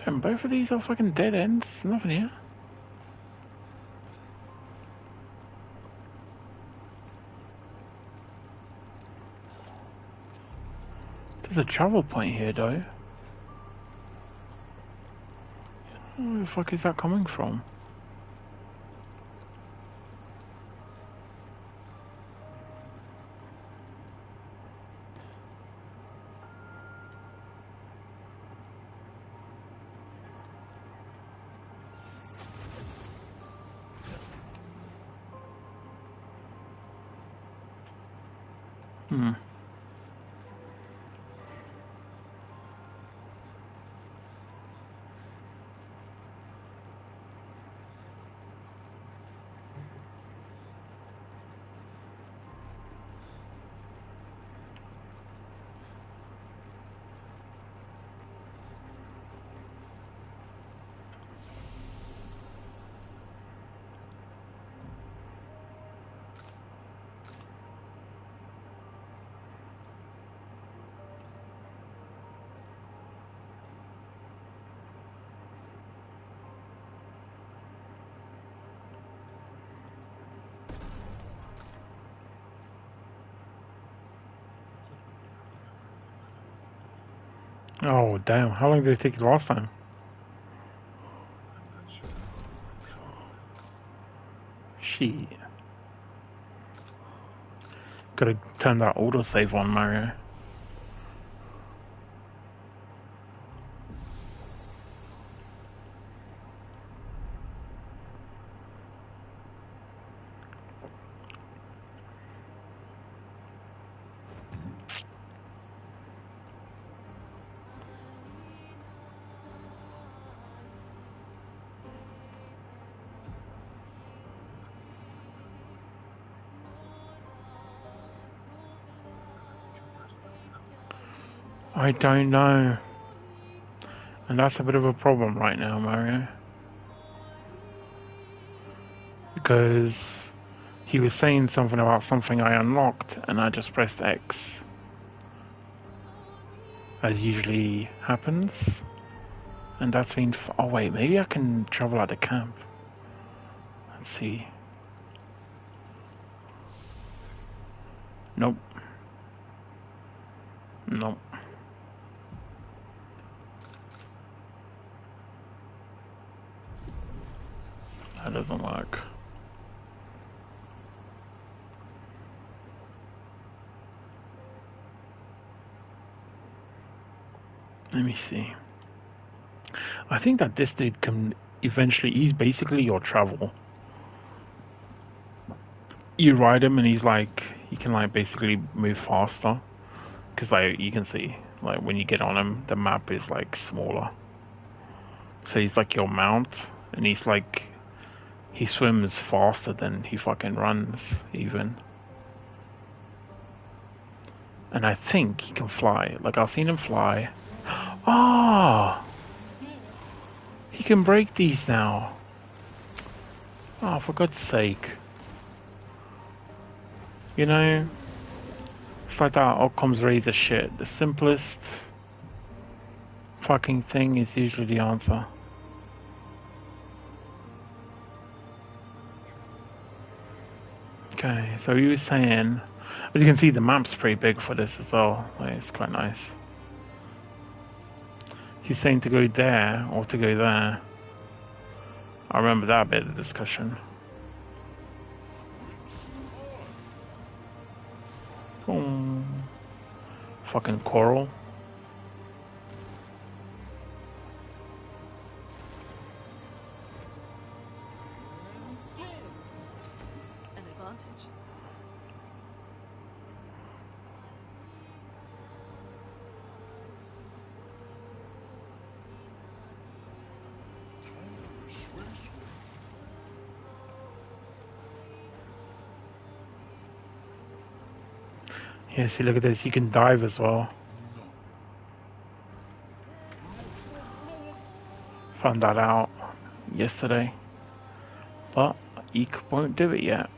Damn, both of these are fucking dead ends. Nothing here. There's a travel point here, though. Where the fuck is that coming from? Hmm. Oh, damn. How long did it take you last time? Shit. Gotta turn that autosave on, Mario. I don't know. And that's a bit of a problem right now, Mario. Because he was saying something about something I unlocked, and I just pressed X. As usually happens. And that's been... oh wait, maybe I can travel out the camp. Let's see. Nope. Nope. That doesn't work. Let me see. I think that this dude can eventually... he's basically your travel. You ride him and he's like... he can like basically move faster. Because like you can see, like when you get on him, the map is like smaller. So he's like your mount, and he's like... he swims faster than he fucking runs, even. And I think he can fly. Like, I've seen him fly. Ah! Oh, he can break these now. Oh, for God's sake. You know, it's like that Occam's razor shit. The simplest fucking thing is usually the answer. Okay, so he was saying, as you can see, the map's pretty big for this as well. Like, it's quite nice. He's saying to go there or to go there. I remember that bit of the discussion. Fucking coral. An advantage. Yeah, see, look at this. You can dive as well. Found that out yesterday. But you won't do it yet.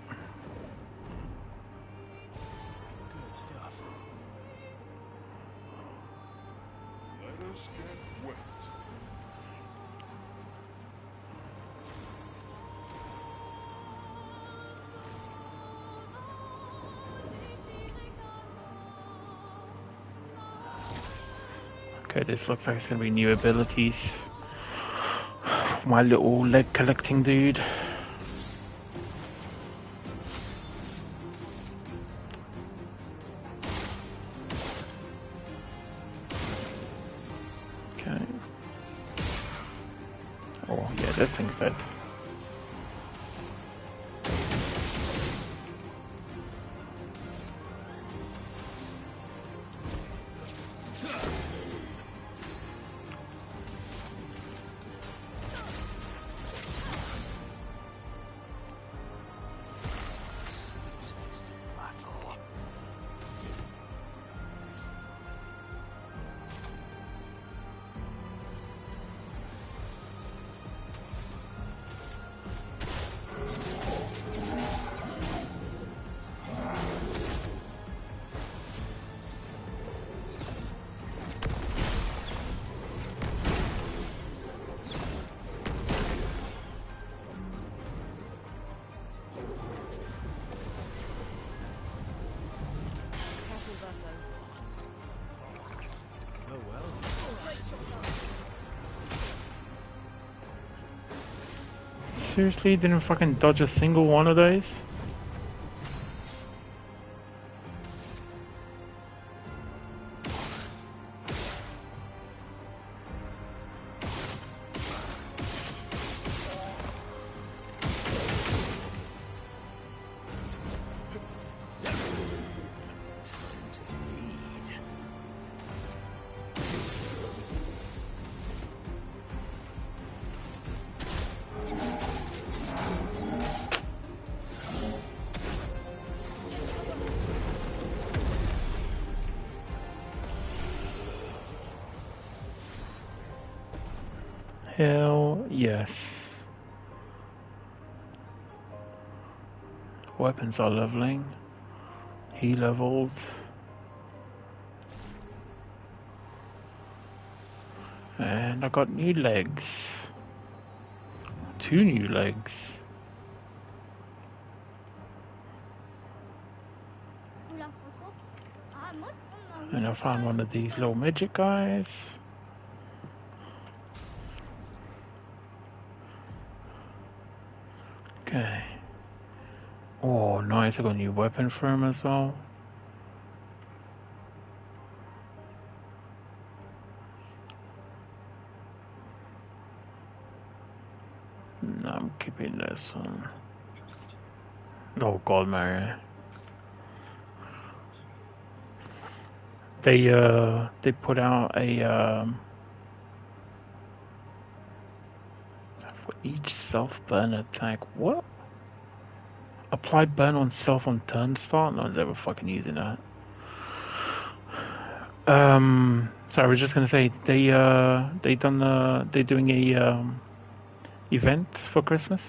Good stuff. Let us get wet. Okay, this looks like it's gonna be new abilities. My little leg collecting dude. Okay. Oh yeah, that thing's dead. Seriously, didn't fucking dodge a single one of those? Hell yes. Weapons are leveling. He leveled. And I got new legs. 2 new legs. And I found one of these little midget guys. Okay. Oh, nice. I got a new weapon for him as well. No, I'm keeping this one. Oh God, Mario. They put out a for each self-burn attack. What? Applied burn on self on turn start? No one's ever fucking using that. Sorry, I was just gonna say they're doing a event for Christmas.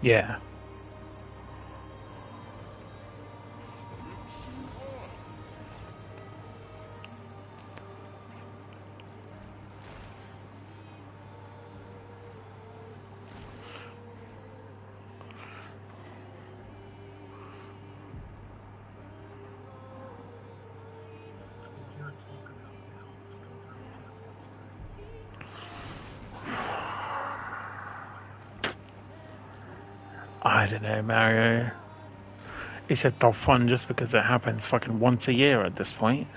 Yeah. I don't know, Mario. It's a top fun just because it happens fucking once a year at this point.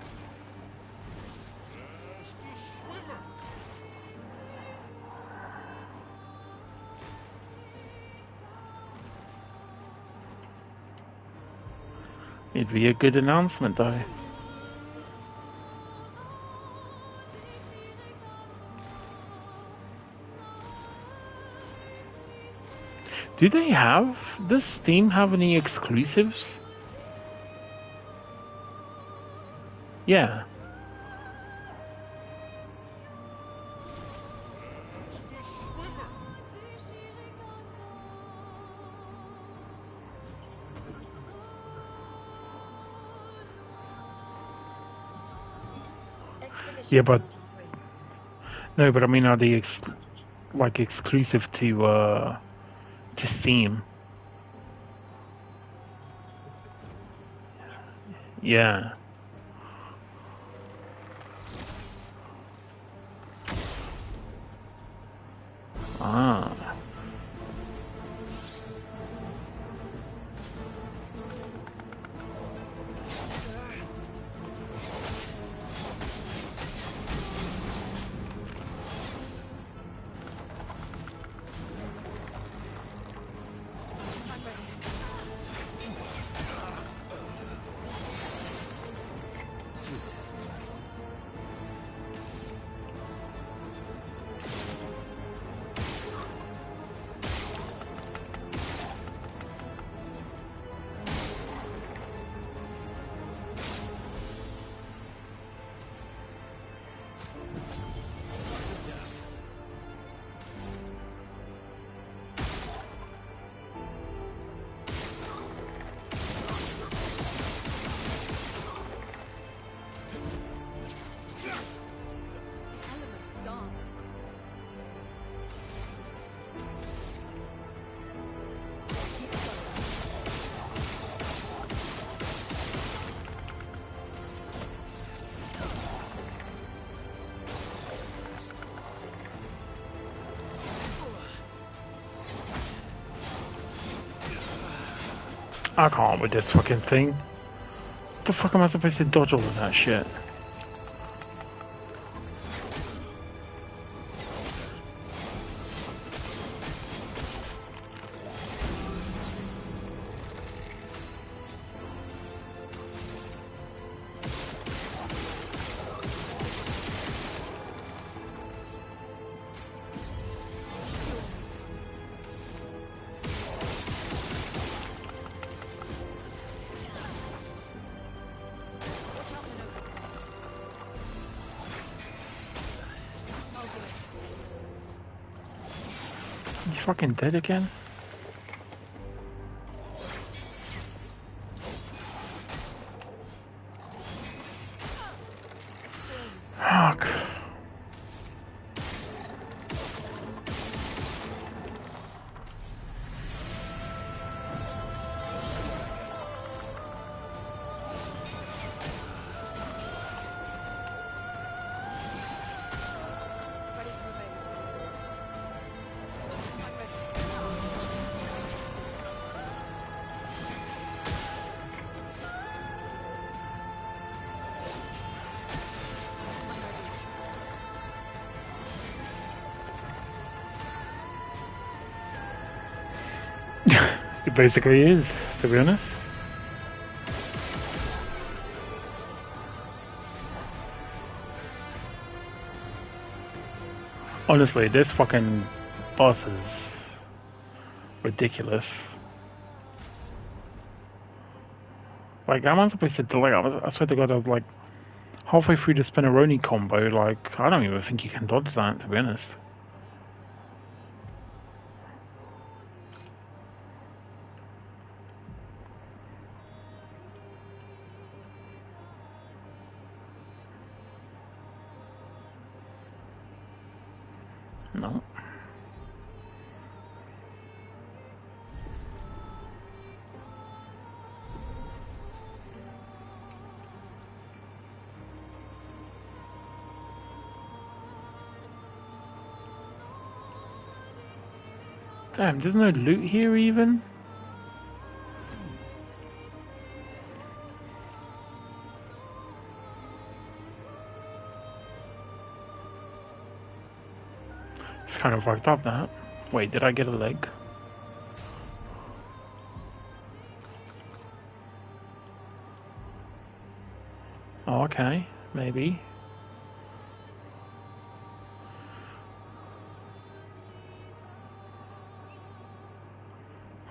It'd be a good announcement though. Do they have, does Steam have any exclusives? Yeah. Yeah, but no, but I mean, are they like exclusive to Steam? Yeah. Ah. Elements dance. I can't with this fucking thing. What the fuck am I supposed to dodge all of that shit? He's fucking dead again? Fuck. It basically is, to be honest. Honestly, this fucking boss is ridiculous. Like, how am I supposed to delay? I swear to God, I was like halfway through the Spinneroni combo. Like, I don't even think you can dodge that, to be honest. No. Damn, there's no loot here even? It's kind of fucked up, that. Wait, did I get a leg? Oh, okay, maybe.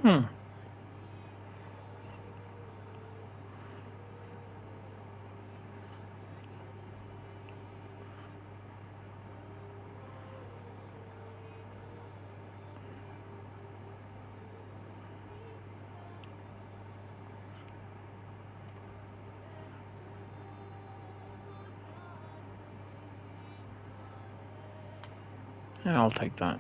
Hmm. Yeah, I'll take that.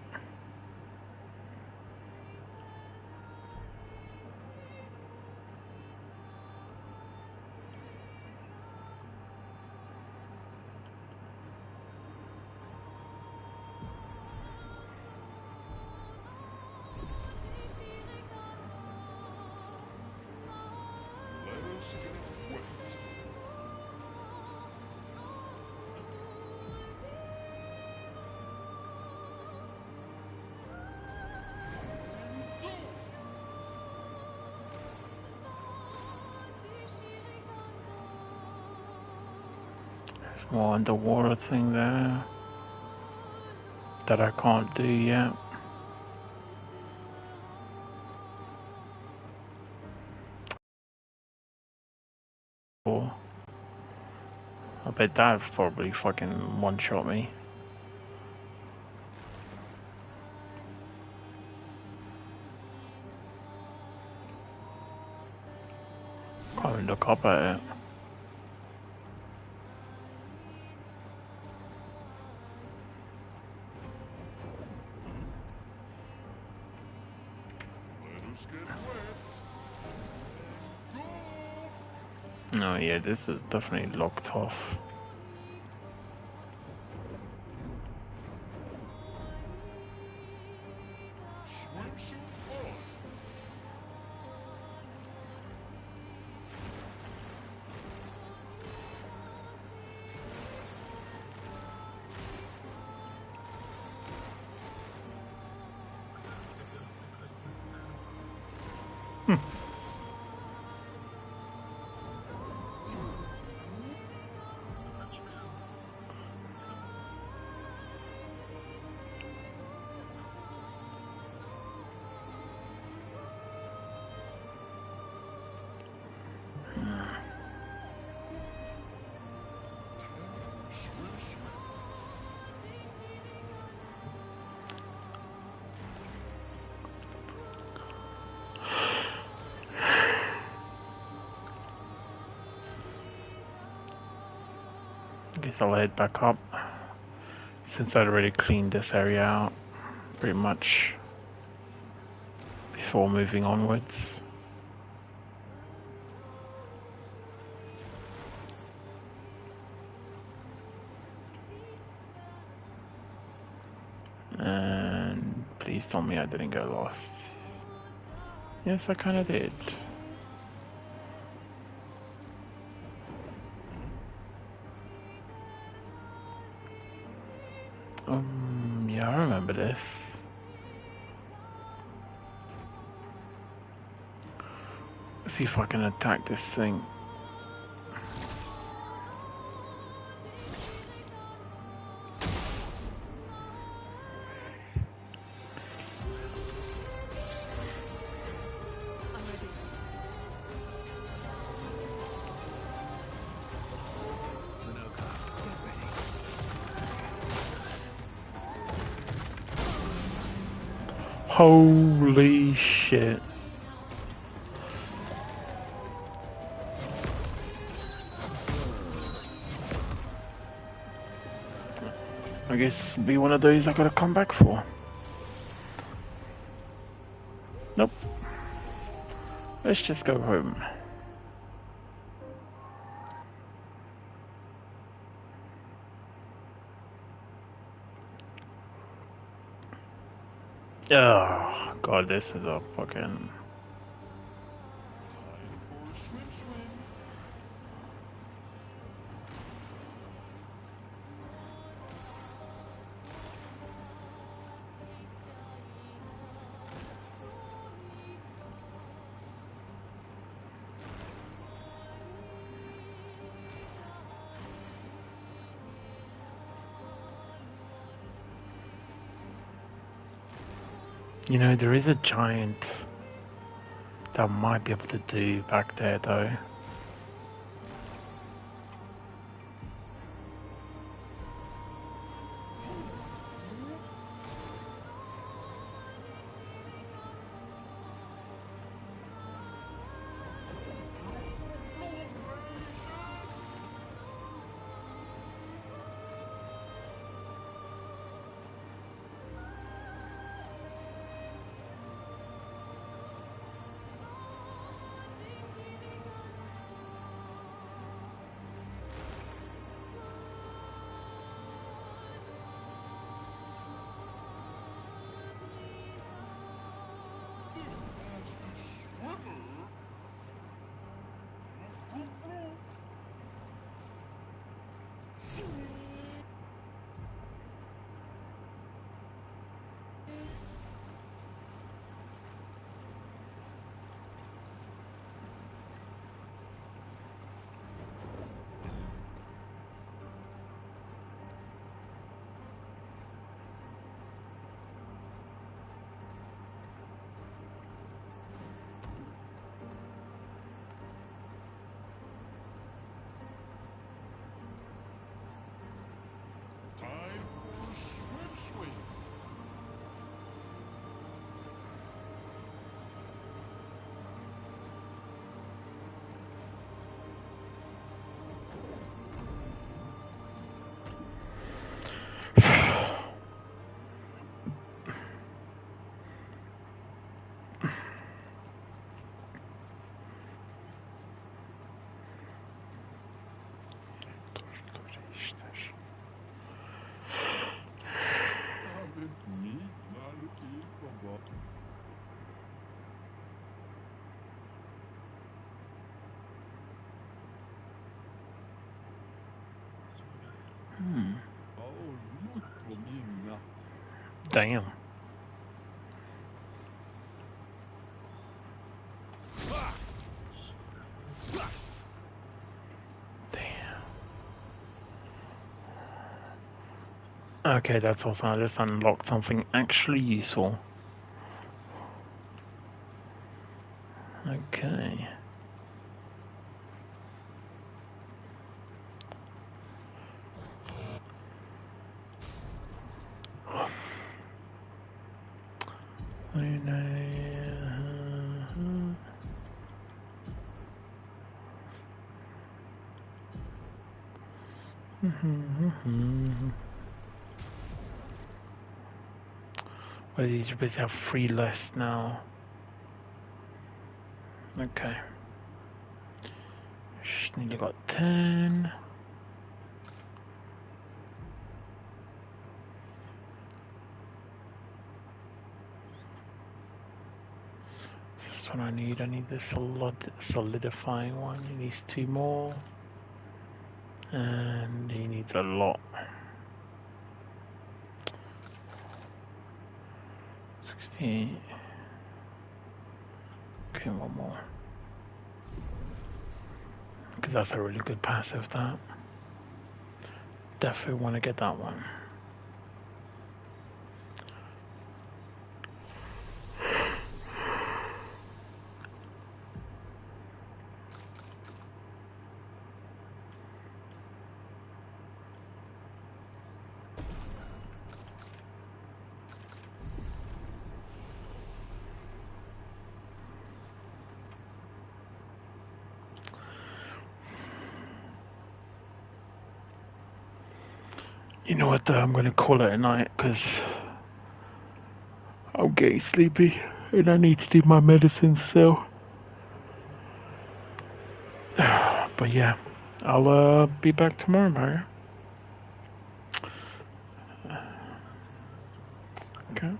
More underwater thing there that I can't do yet. Oh, I bet that probably fucking one-shot me. Can't even look up at it. Oh yeah, this is definitely locked off. Guess I'll head back up since I'd already cleaned this area out pretty much before moving onwards. And please tell me I didn't get lost. Yes, I kinda did. Yeah, I remember this. Let's see if I can attack this thing. Holy shit. I guess it'll be one of those I gotta come back for. Nope. Let's just go home. Oh, God, this is a fucking... You know, there is a giant that I might be able to do back there, though. Time for swim. Damn. Okay, that's awesome. I just unlocked something actually useful. Okay. Well, these bits have 3 less now. Okay. Just nearly got 10. This is what I need. I need the solidifying one. He needs 2 more. And he needs a lot. 60. Okay, 1 more. Because that's a really good passive, that. Definitely want to get that one. You know what, I'm going to call it a night because I'm getting sleepy and I need to do my medicine still. But yeah, I'll be back tomorrow, Mario. Okay.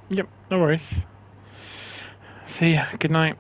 Yep, no worries. See ya. Good night.